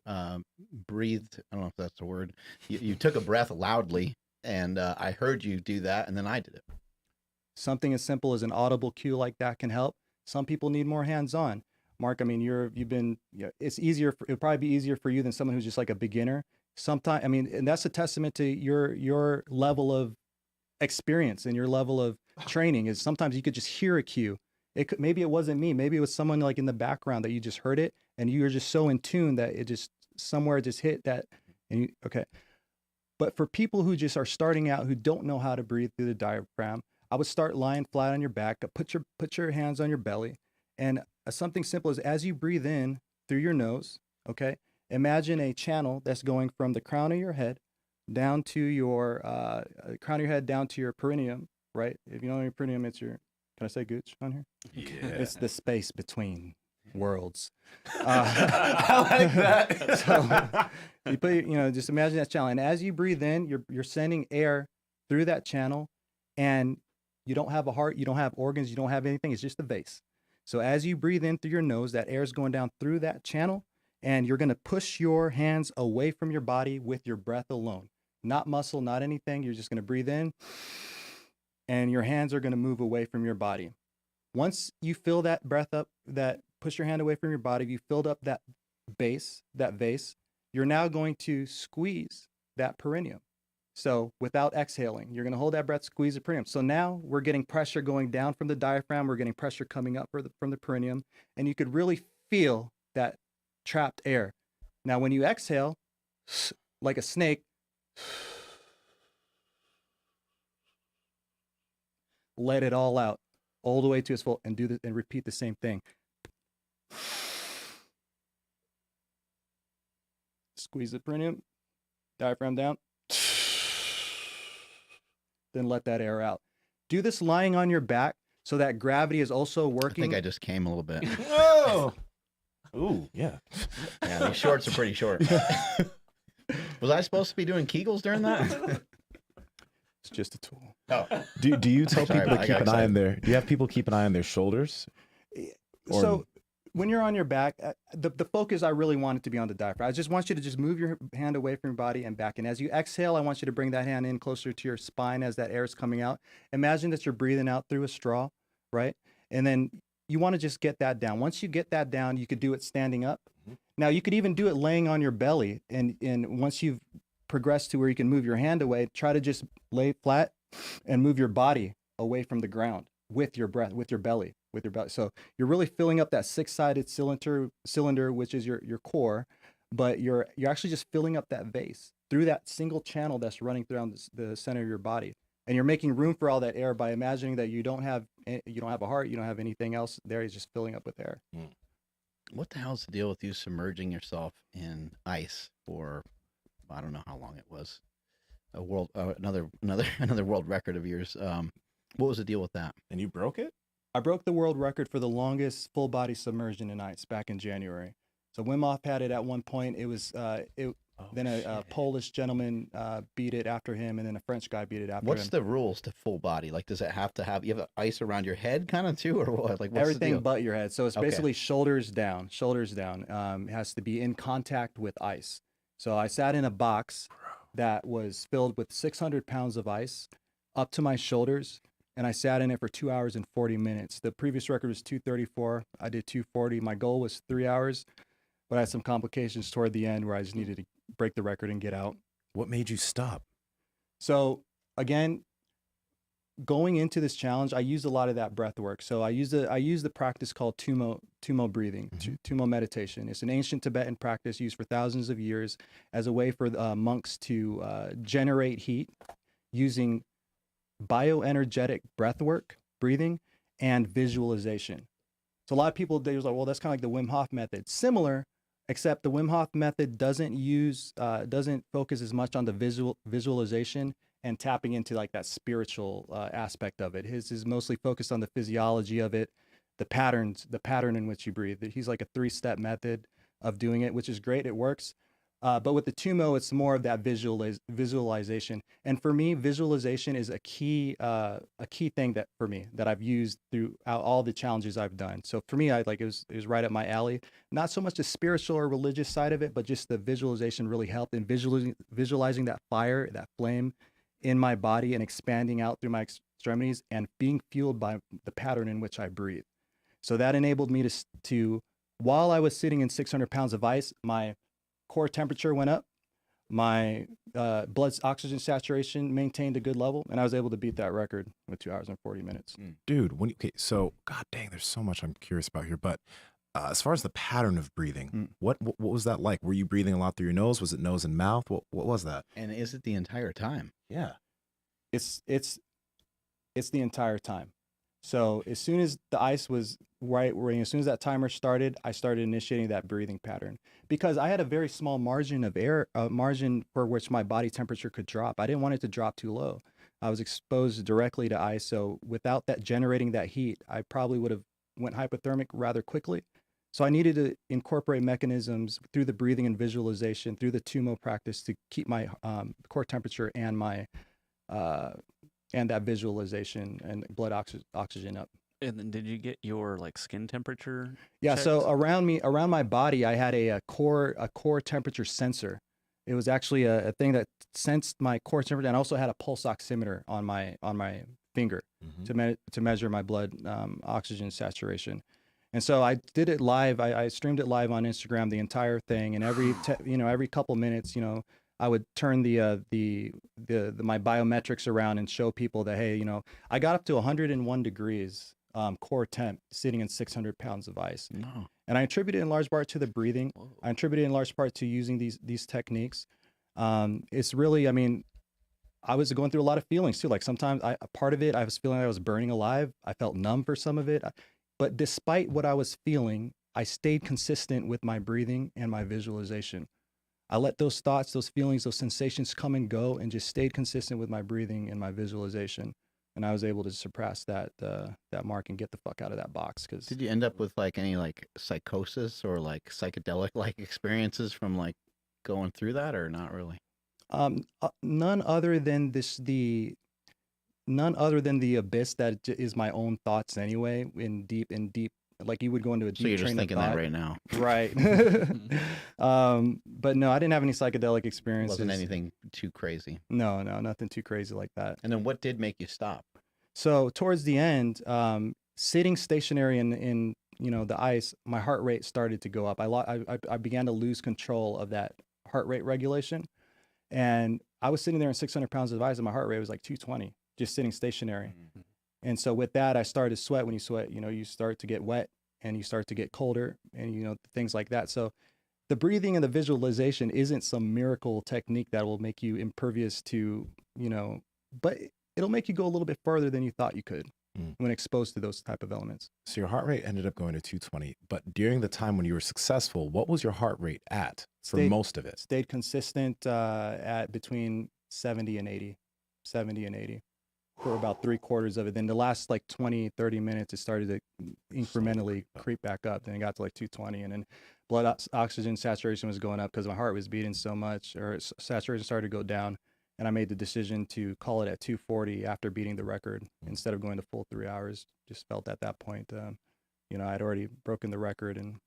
breathed. I don't know if that's the word. You took a breath loudly, and I heard you do that, and then I did it. Something as simple as an audible cue like that can help. Some people need more hands-on. Mark, it's easier. It'll probably be easier for you than someone who's just like a beginner. Sometimes, and that's a testament to your level of experience and your level of training. Is sometimes you could just hear a cue. Maybe it wasn't me. Maybe it was someone like in the background that you just heard it, and you were just so in tune that it just somewhere just hit that. And but for people who just are starting out, who don't know how to breathe through the diaphragm, I would start lying flat on your back. Put your hands on your belly, and something simple as you breathe in through your nose, okay, imagine a channel that's going from the crown of your head down to your down to your perineum, right? If you know your perineum, it's your, can I say gooch on here? Yeah. It's the space between worlds. I like that. So you put, just imagine that channel. And as you breathe in, you're sending air through that channel, and you don't have a heart, you don't have organs, you don't have anything. It's just a vase. So as you breathe in through your nose, that air is going down through that channel, and you're going to push your hands away from your body with your breath alone. Not muscle, not anything. You're just going to breathe in, and your hands are going to move away from your body. Once you fill that breath up, that push your hand away from your body, you filled up that vase, you're now going to squeeze that perineum. So without exhaling, you're going to hold that breath, squeeze the perineum. So now we're getting pressure going down from the diaphragm. We're getting pressure coming up from the perineum. And you could really feel that trapped air. Now, when you exhale, like a snake, let it all out, all the way to its full, and do this and repeat the same thing. Squeeze the perineum, diaphragm down. Then let that air out. Do this lying on your back so that gravity is also working. I think I just came a little bit. Whoa. Ooh, yeah. Yeah, these shorts are pretty short. Was I supposed to be doing Kegels during that? It's just a tool. Oh. Do you tell Sorry, people to I keep got an eye on excited. their? Do you have people keep an eye on their shoulders? Or- So when you're on your back, the focus, I really want it to be on the diaphragm. I just want you to just move your hand away from your body and back. And as you exhale, I want you to bring that hand in closer to your spine as that air is coming out. Imagine that you're breathing out through a straw, right? And then you want to just get that down. Once you get that down, you could do it standing up. Now, you could even do it laying on your belly. And once you've progressed to where you can move your hand away, try to just lay flat and move your body away from the ground with your breath, with your belly. So you're really filling up that six-sided cylinder, which is your core, but you're actually just filling up that vase through that single channel that's running through the center of your body. And you're making room for all that air by imagining that you don't have a heart, you don't have anything else there. It's just filling up with air. What the hell's the deal with you submerging yourself in ice for, I don't know how long it was, a world, another world record of yours. What was the deal with that? And you broke it? I broke the world record for the longest full body submersion in ice back in January. So Wim Hof had it at one point. It was then a Polish gentleman beat it after him, and then a French guy beat it after him. What's the rules to full body? Like, does it have to have, you have ice around your head kind of too, or what? Like, what's Everything the deal? but your head. So it's Okay. basically shoulders down. It has to be in contact with ice. So I sat in a box that was filled with 600 pounds of ice up to my shoulders, and I sat in it for 2 hours and 40 minutes. The previous record was 2:34. I did 2:40. My goal was 3 hours, but I had some complications toward the end where I just needed to break the record and get out. What made you stop? So again, going into this challenge, I used a lot of that breath work. So I used the practice called tumo breathing, tumo meditation. It's an ancient Tibetan practice used for thousands of years as a way for monks to generate heat using bioenergetic breath work, breathing, and visualization. So a lot of people, they was like, well, that's kind of like the Wim Hof method. Similar, except the Wim Hof method doesn't focus as much on the visualization and tapping into like that spiritual aspect of it. His is mostly focused on the physiology of it, the pattern in which you breathe. He's like a 3-step method of doing it, which is great. It works. But with the Tumo, it's more of that visualization. And for me, visualization is a key thing that I've used throughout all the challenges I've done. So for me, it was right up my alley. Not so much the spiritual or religious side of it, but just the visualization really helped in visualizing that fire, that flame in my body and expanding out through my extremities and being fueled by the pattern in which I breathe. So that enabled me to while I was sitting in 600 pounds of ice, my core temperature went up, my blood oxygen saturation maintained a good level, and I was able to beat that record with 2 hours and 40 minutes. Dude, so god dang, there's so much I'm curious about here, but as far as the pattern of breathing, what was that like? Were you breathing a lot through your nose? Was it nose and mouth? What was that? And is it the entire time? Yeah. It's the entire time. So as soon as the ice was as soon as that timer started, I started initiating that breathing pattern because I had a very small margin of air, margin for which my body temperature could drop. I didn't want it to drop too low. I was exposed directly to ice, so without that generating that heat, I probably would have went hypothermic rather quickly. So I needed to incorporate mechanisms through the breathing and visualization, through the TUMO practice to keep my core temperature and my and that visualization and blood oxygen up. And then did you get your like skin temperature? Yeah. So checked? around my body, I had a core temperature sensor. It was actually a thing that sensed my core temperature, and also had a pulse oximeter on my finger to measure my blood oxygen saturation. And so I did it live. I streamed it live on Instagram, the entire thing, and every couple minutes, I would turn my biometrics around and show people that, hey, I got up to 101 degrees core temp sitting in 600 pounds of ice. No. And I attribute it in large part to the breathing. Whoa. I attribute it in large part to using these techniques. It's really, I mean, I was going through a lot of feelings too. Like sometimes a part of it, I was feeling like I was burning alive. I felt numb for some of it. But despite what I was feeling, I stayed consistent with my breathing and my visualization. I let those thoughts, those feelings, those sensations come and go, and just stayed consistent with my breathing and my visualization. And I was able to surpass that mark and get the fuck out of that box. Cause Did you end up with like any like psychosis or like psychedelic like experiences from like going through that, or not really? None other than the abyss that is my own thoughts anyway, in deep, like you would go into a deep So you're just train thinking of that thought. right now. Right. But no, I didn't have any psychedelic It experiences. wasn't anything too crazy. No, nothing too crazy like that. And then what did make you stop? So towards the end, sitting stationary in the ice, my heart rate started to go up. I began to lose control of that heart rate regulation, and I was sitting there in 600 pounds of ice, and my heart rate was like 220, just sitting stationary. Mm-hmm. And so with that, I started to sweat. When you sweat, you start to get wet, and you start to get colder, and things like that. So the breathing and the visualization isn't some miracle technique that will make you impervious to, but it'll make you go a little bit further than you thought you could when exposed to those type of elements. So your heart rate ended up going to 220, but during the time when you were successful, what was your heart rate at for most of it? Stayed consistent at between 70 and 80 for about 3/4 of it. Then the last like 20, 30 minutes, it started to incrementally creep back up. Then it got to like 220, and then blood oxygen saturation was going up because my heart was beating so much, or saturation started to go down. And I made the decision to call it at 240 after beating the record instead of going to full 3 hours. Just felt at that point, I'd already broken the record, and.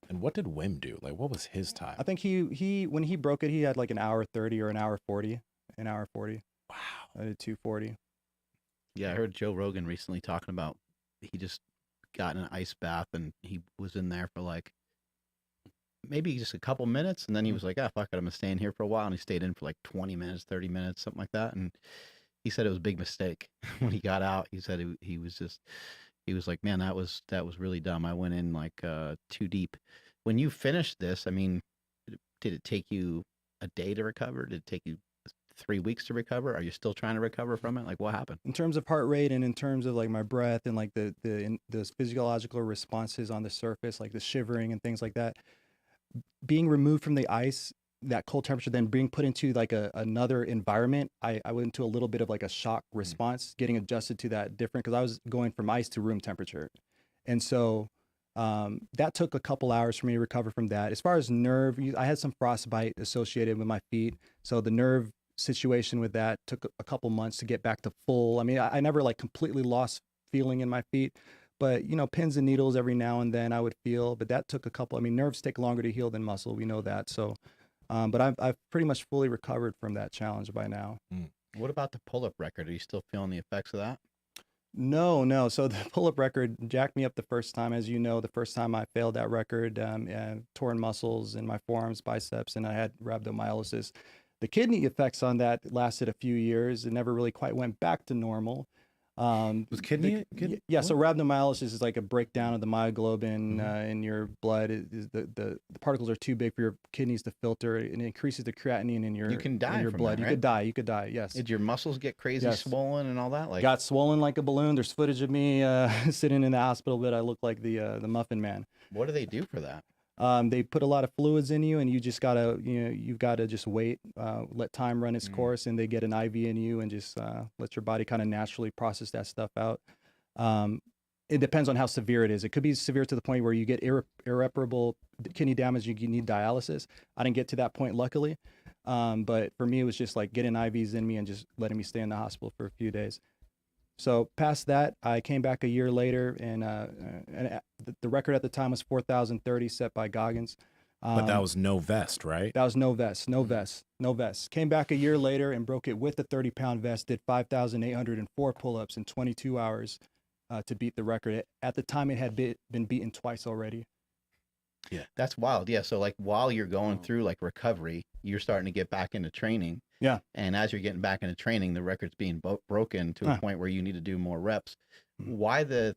And what did Wim do? Like, what was his time? I think he when he broke it, he had like an hour 30 or an hour 40. Wow. I did 240. Yeah, I heard Joe Rogan recently talking about he just got in an ice bath and he was in there for like maybe just a couple minutes, and then he was like, "Ah, fuck it, I'm gonna stay in here for a while," and he stayed in for like 20 minutes, 30 minutes, something like that. And he said it was a big mistake when he got out. He said he was like, "Man, that was really dumb. I went in like too deep." When you finished this, I mean, did it take you a day to recover? Did it take you 3 weeks to recover? Are you still trying to recover from it? Like, what happened? In terms of heart rate and in terms of like my breath and like the physiological responses on the surface, like the shivering and things like that, being removed from the ice, that cold temperature, then being put into like another environment, I went into a little bit of like a shock response, getting adjusted to that different, because I was going from ice to room temperature. And so that took a couple hours for me to recover from that. As far as nerve, I had some frostbite associated with my feet. So the nerve situation with that took a couple months to get back to full. I mean, I never like completely lost feeling in my feet, but pins and needles every now and then I would feel, but that took a couple. I mean, nerves take longer to heal than muscle. We know that. So, but I've pretty much fully recovered from that challenge by now. What about the pull-up record? Are you still feeling the effects of that? No. So the pull-up record jacked me up the first time. As you know, the first time I failed that record, torn muscles in my forearms, biceps, and I had rhabdomyolysis. The kidney effects on that lasted a few years. It never really quite went back to normal. Was kidney? Yeah, so rhabdomyolysis is like a breakdown of the myoglobin in your blood. The particles are too big for your kidneys to filter, and it increases the creatinine in your You can die in your from blood. that, You right? could die. You could die. Yes. Did your muscles get crazy Yes. swollen and all that? Like, Got swollen like a balloon. There's footage of me sitting in the hospital bed. I look like the Muffin Man. what do they do for that? They put a lot of fluids in you, and you just gotta, you've got to just wait, let time run its course, and they get an IV in you and just let your body kind of naturally process that stuff out. It depends on how severe it is. It could be severe to the point where you get irreparable kidney damage. You need dialysis. I didn't get to that point, luckily. But for me, it was just like getting IVs in me and just letting me stay in the hospital for a few days. So past that, I came back a year later, and the record at the time was 4,030 set by Goggins. But that was no vest, right? That was no vest. Came back a year later and broke it with the 30-pound vest, did 5,804 pull-ups in 22 hours to beat the record. At the time, it had been beaten twice already. Yeah, that's wild. Yeah, so like while you're going through like recovery, you're starting to get back into training. Yeah. And as you're getting back into training, the record's being broken to a point where you need to do more reps. Why the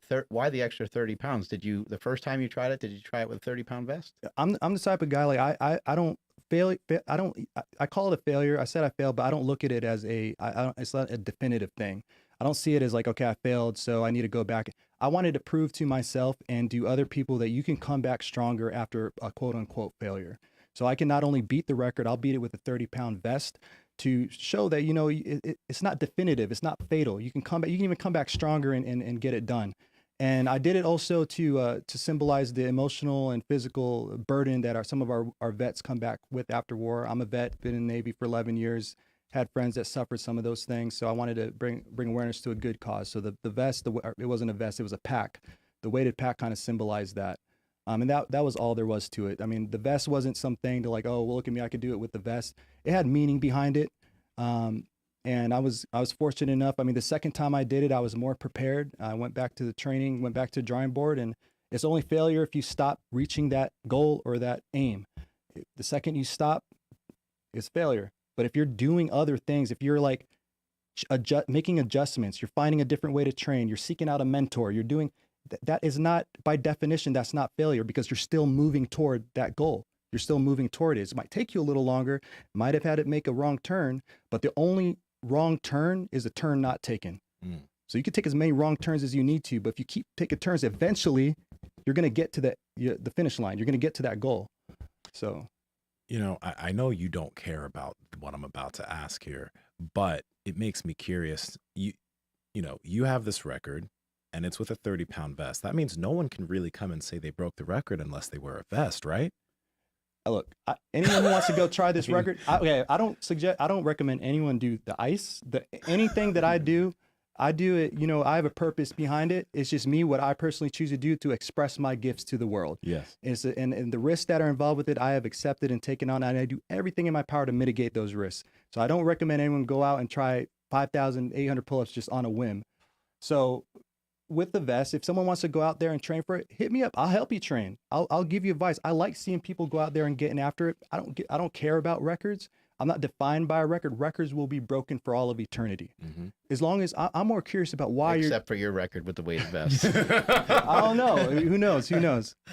extra 30 pounds? The first time you tried it, did you try it with a 30-pound vest? I'm the type of guy, like I don't fail. I call it a failure. I said I failed, but I don't look at it as it's not a definitive thing. I don't see it as like, okay, I failed, so I need to go back. I wanted to prove to myself and to other people that you can come back stronger after a quote unquote failure. So I can not only beat the record, I'll beat it with a 30-pound vest to show that, it's not definitive. It's not fatal. You can come back. You can even come back stronger and get it done. And I did it also to symbolize the emotional and physical burden that some of our vets come back with after war. I'm a vet, been in the Navy for 11 years, had friends that suffered some of those things. So I wanted to bring awareness to a good cause. So the vest, it wasn't a vest, it was a pack. The weighted pack kind of symbolized that. And that was all there was to it. I mean, the vest wasn't something to like, oh, well, look at me, I could do it with the vest. It had meaning behind it. And I was fortunate enough. I mean, the second time I did it, I was more prepared. I went back to the training, went back to the drawing board, and it's only failure if you stop reaching that goal or that aim. The second you stop, it's failure. But if you're doing other things, if you're like making adjustments, you're finding a different way to train, you're seeking out a mentor, you're doing that is not, by definition, that's not failure, because you're still moving toward that goal. You're still moving toward it. It might take you a little longer, might have had it make a wrong turn, but the only wrong turn is a turn not taken. So you can take as many wrong turns as you need to, but if you keep taking turns, eventually you're going to get to the finish line. You're going to get to that goal. So, I know you don't care about what I'm about to ask here, but it makes me curious. You have this record, and it's with a 30-pound vest. That means no one can really come and say they broke the record unless they wear a vest, right? Look, anyone who wants to go try this record, I don't recommend anyone do the ice. Anything that I do it, I have a purpose behind it. It's just me, what I personally choose to do to express my gifts to the world. Yes. And the risks that are involved with it, I have accepted and taken on, and I do everything in my power to mitigate those risks. So I don't recommend anyone go out and try 5,800 pull-ups just on a whim. So with the vest, if someone wants to go out there and train for it, hit me up. I'll help you train. I'll give you advice. I like seeing people go out there and getting after it. I don't care about records. I'm not defined by a record. Records will be broken for all of eternity. As long as I'm more curious about why Except for your record with the weighted vest. I don't know. Who knows?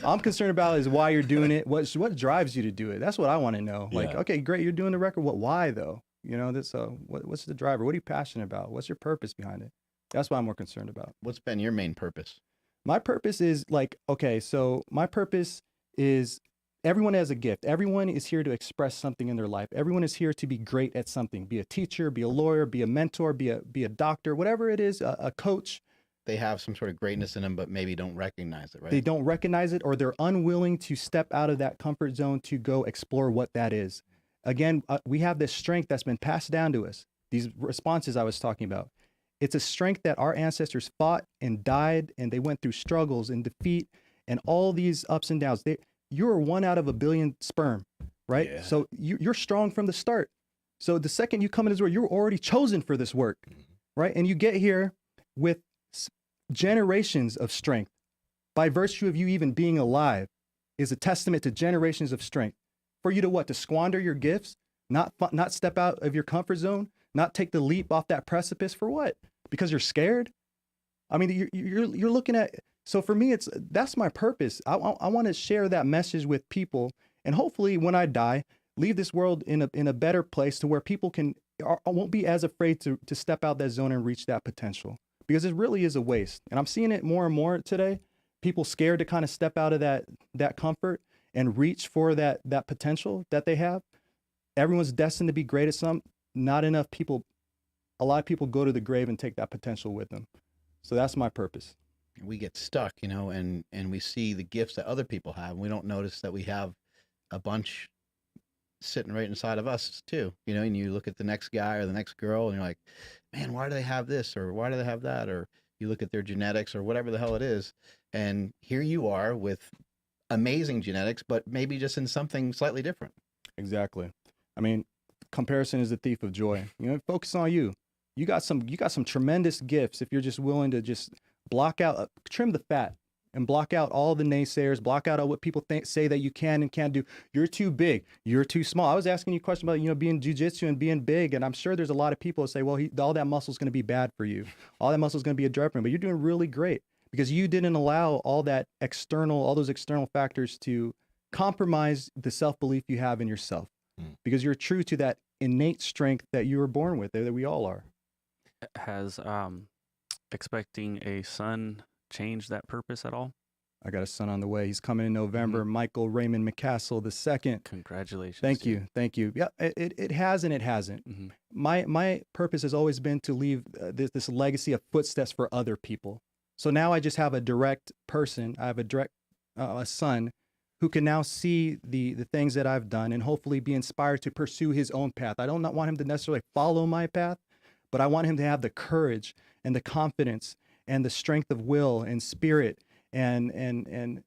I'm concerned about is why you're doing it. What drives you to do it? That's what I want to know. Like, okay, great, you're doing the record. Why though? What's the driver? What are you passionate about? What's your purpose behind it? That's what I'm more concerned about. What's been your main purpose? My purpose is my purpose is everyone has a gift. Everyone is here to express something in their life. Everyone is here to be great at something. Be a teacher, be a lawyer, be a mentor, be a doctor, whatever it is, a coach. They have some sort of greatness in them, but maybe don't recognize it, right? They don't recognize it, or they're unwilling to step out of that comfort zone to go explore what that is. Again, we have this strength that's been passed down to us. These responses I was talking about. It's a strength that our ancestors fought and died, and they went through struggles and defeat and all these ups and downs. You're 1 out of a billion sperm, right? Yeah. So you're strong from the start. So the second you come into this world, you're already chosen for this work, right? And you get here with generations of strength. By virtue of you even being alive is a testament to generations of strength. For you to what? To squander your gifts, not step out of your comfort zone, not take the leap off that precipice for what? Because you're scared? I mean, you're looking at, so for me, that's my purpose. I want to share that message with people, and hopefully when I die, leave this world in a better place to where people won't be as afraid to step out that zone and reach that potential, because it really is a waste. And I'm seeing it more and more today. People scared to kind of step out of that comfort and reach for that potential that they have. Everyone's destined to be great at some. Not enough people. A lot of people go to the grave and take that potential with them. So that's my purpose. We get stuck, you know, and we see the gifts that other people have, and we don't notice that we have a bunch sitting right inside of us too, you know. And you look at the next guy or the next girl and you're like, man, why do they have this, or why do they have that? Or you look at their genetics or whatever the hell it is, and here you are with amazing genetics, but maybe just in something slightly different. Exactly. I mean, comparison is the thief of joy. You know, focus on you. You got some tremendous gifts if you're just willing to just block out, trim the fat, and block out all the naysayers, block out all what people say that you can and can't do. You're too big. You're too small. I was asking you a question about, you know, being jiu-jitsu and being big, and I'm sure there's a lot of people that say, well, all that muscle is going to be bad for you. All that muscle is going to be a drug for you, but you're doing really great because you didn't allow all those external factors to compromise the self-belief you have in yourself, because you're true to that innate strength that you were born with, that we all are. Has expecting a son changed that purpose at all? I got a son on the way. He's coming in November. Michael Raymond McCastle II. Congratulations. Thank you. Yeah, it has and it hasn't. My purpose has always been to leave this legacy of footsteps for other people. So now I just have a direct person. I have a son who can now see the things that I've done and hopefully be inspired to pursue his own path. I don't want him to necessarily follow my path, but I want him to have the courage and the confidence and the strength of will and spirit and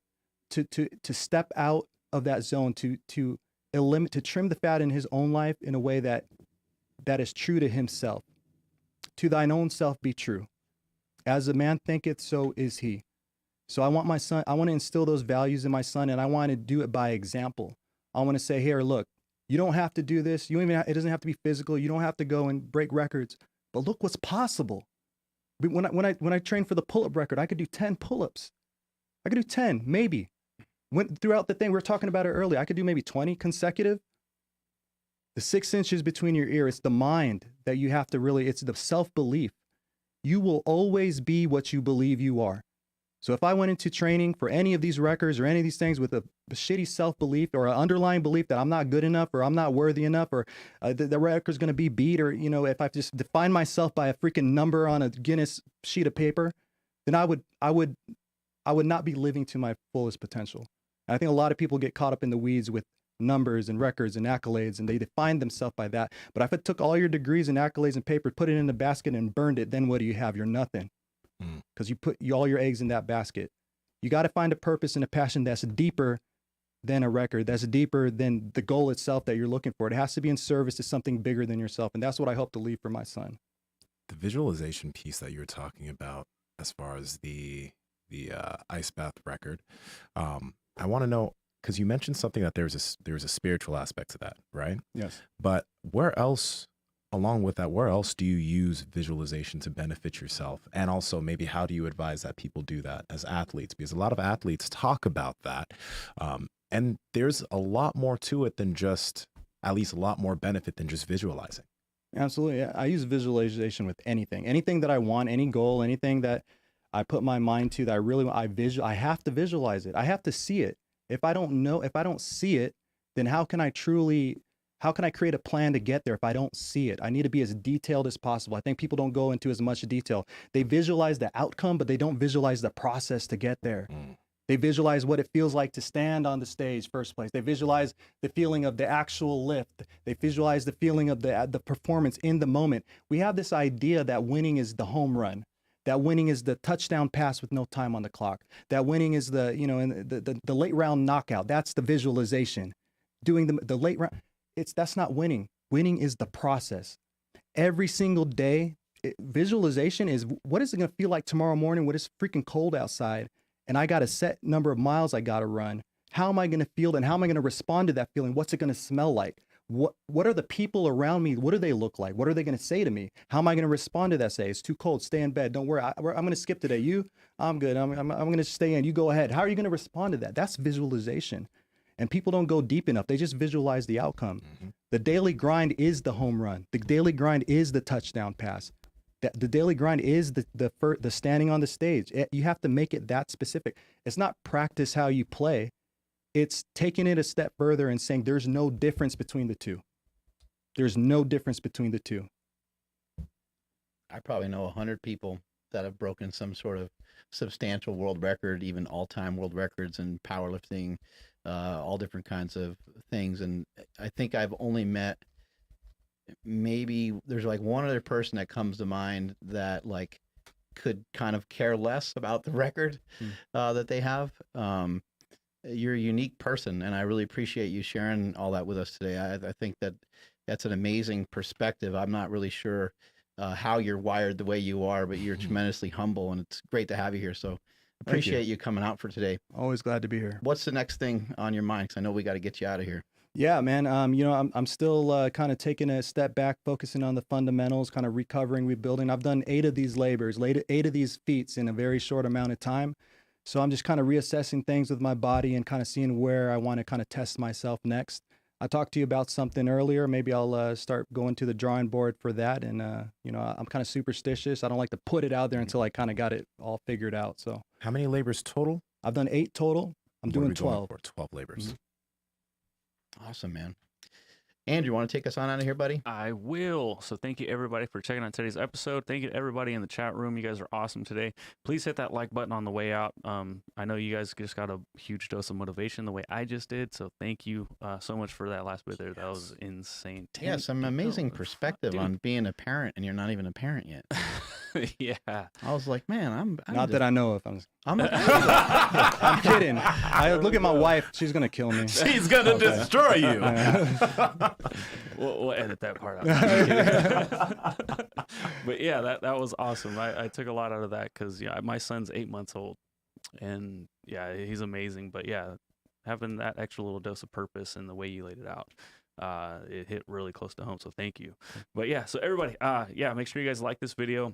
to step out of that zone, to trim the fat in his own life in a way that is true to himself. To thine own self be true. As a man thinketh, so is he. So I want my son, I want to instill those values in my son, and I want to do it by example. I want to say, here, look, you don't have to do this. It doesn't have to be physical. You don't have to go and break records, but look what's possible. When I trained for the pull-up record, I could do 10 pull-ups. I could do 10, maybe. Throughout the thing, we were talking about it earlier, I could do maybe 20 consecutive. The 6 inches between your ear, it's the mind that you have to really, it's the self-belief. You will always be what you believe you are. So if I went into training for any of these records or any of these things with a shitty self-belief or an underlying belief that I'm not good enough or I'm not worthy enough or the record's going to be beat, or, you know, if I just define myself by a freaking number on a Guinness sheet of paper, then I would not be living to my fullest potential. And I think a lot of people get caught up in the weeds with numbers and records and accolades, and they define themselves by that. But if I took all your degrees and accolades and paper, put it in a basket and burned it, then what do you have? You're nothing. Because you put all your eggs in that basket. You got to find a purpose and a passion that's deeper than a record, that's deeper than the goal itself that you're looking for. It has to be in service to something bigger than yourself. And that's what I hope to leave for my son. The visualization piece that you were talking about, as far as the ice bath record, I want to know, because you mentioned something that there was a spiritual aspect to that, right? Yes. But where else, along with that, where else do you use visualization to benefit yourself? And also, maybe how do you advise that people do that as athletes? Because a lot of athletes talk about that. And there's a lot more to it than just, at least a lot more benefit than just visualizing. Absolutely. I use visualization with anything that I want, any goal, anything that I put my mind to that I really want. I have to visualize it. I have to see it. If I don't see it, then how can I create a plan to get there if I don't see it? I need to be as detailed as possible. I think people don't go into as much detail. They visualize the outcome, but they don't visualize the process to get there. They visualize what it feels like to stand on the stage first place. They visualize the feeling of the actual lift. They visualize the feeling of the performance in the moment. We have this idea that winning is the home run, that winning is the touchdown pass with no time on the clock, that winning is the late round knockout. That's the visualization. Doing the late round. That's not winning. Winning is the process. Every single day, visualization is, what is it going to feel like tomorrow morning when it's freaking cold outside and I got a set number of miles I got to run? How am I going to feel and how am I going to respond to that feeling? What's it going to smell like? What are the people around me? What do they look like? What are they going to say to me? How am I going to respond to that? Say, it's too cold. Stay in bed. Don't worry. I'm going to skip today. I'm good. I'm going to stay in. You go ahead. How are you going to respond to that? That's visualization. And people don't go deep enough. They just visualize the outcome. The daily grind is the home run. The daily grind is the touchdown pass. The daily grind is the standing on the stage. You have to make it that specific. It's not practice how you play. It's taking it a step further and saying there's no difference between the two. There's no difference between the two. I probably know 100 people that have broken some sort of substantial world record, even all-time world records in powerlifting, all different kinds of things. And I think I've only met, maybe there's like one other person that comes to mind that like could kind of care less about the record that they have. You're a unique person, and I really appreciate you sharing all that with us today. I think that that's an amazing perspective. I'm not really sure how you're wired the way you are, but you're tremendously humble, and it's great to have you here. So appreciate you coming out for today. Always glad to be here. What's the next thing on your mind? Because I know we got to get you out of here. Yeah, man. I'm still kind of taking a step back, focusing on the fundamentals, kind of recovering, rebuilding. I've done 8 of these labors, 8 of these feats in a very short amount of time. So I'm just kind of reassessing things with my body and kind of seeing where I want to kind of test myself next. I talked to you about something earlier. Maybe I'll start going to the drawing board for that. And, I'm kind of superstitious. I don't like to put it out there until I kind of got it all figured out. So How many labors total? I've done 8 total. I'm What are doing we going 12. for? 12 labors. Awesome, man. Andrew, want to take us on out of here, buddy? I will. So thank you everybody for checking out today's episode. Thank you to everybody in the chat room. You guys are awesome today. Please hit that like button on the way out. I know you guys just got a huge dose of motivation the way I just did. So thank you so much for that last bit there. That was insane. Yeah, some amazing perspective on being a parent, and you're not even a parent yet. Yeah. I was like, man, I'm Not just, that I know of. I'm I'm kidding. I look at my wife. She's going to kill me. She's going to destroy you. We'll edit that part out. But yeah, that was awesome. I took a lot out of that because my son's 8 months old, and yeah, he's amazing. But yeah, having that extra little dose of purpose and the way you laid it out, it hit really close to home. So thank you. But yeah, so everybody, make sure you guys like this video.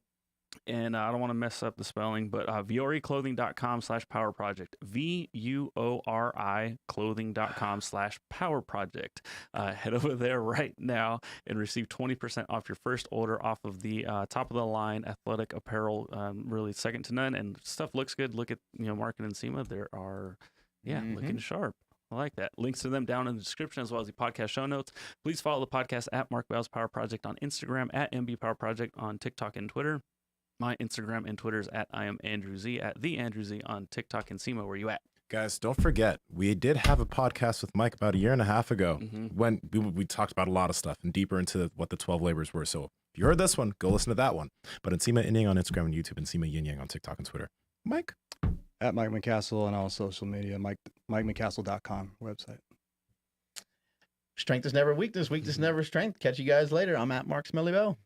And I don't want to mess up the spelling, but vioriclothing.com/power project, VUORI clothing.com/power project. Head over there right now and receive 20% off your first order off of the top of the line athletic apparel. Really second to none, and stuff looks good. Look at Mark and Nsima. There are looking sharp. I like that. Links to them down in the description as well as the podcast show notes. Please follow the podcast at Mark Bell's Power Project on Instagram, at MB Power Project on TikTok and Twitter. My Instagram and Twitter is at I am Andrew Z, at the Andrew Z on TikTok and Nsima. Where you at? Guys, don't forget, we did have a podcast with Mike about 1.5 years ago when we talked about a lot of stuff and deeper into what the 12 labors were. So if you heard this one, go listen to that one. But Nsima Inyang on Instagram and YouTube, and Nsima Inyang on TikTok and Twitter. Mike? At Mike McCastle on all social media, MikeMcCastle.com website. Strength is never weakness. Weakness is never strength. Catch you guys later. I'm at Mark Smelly Bell.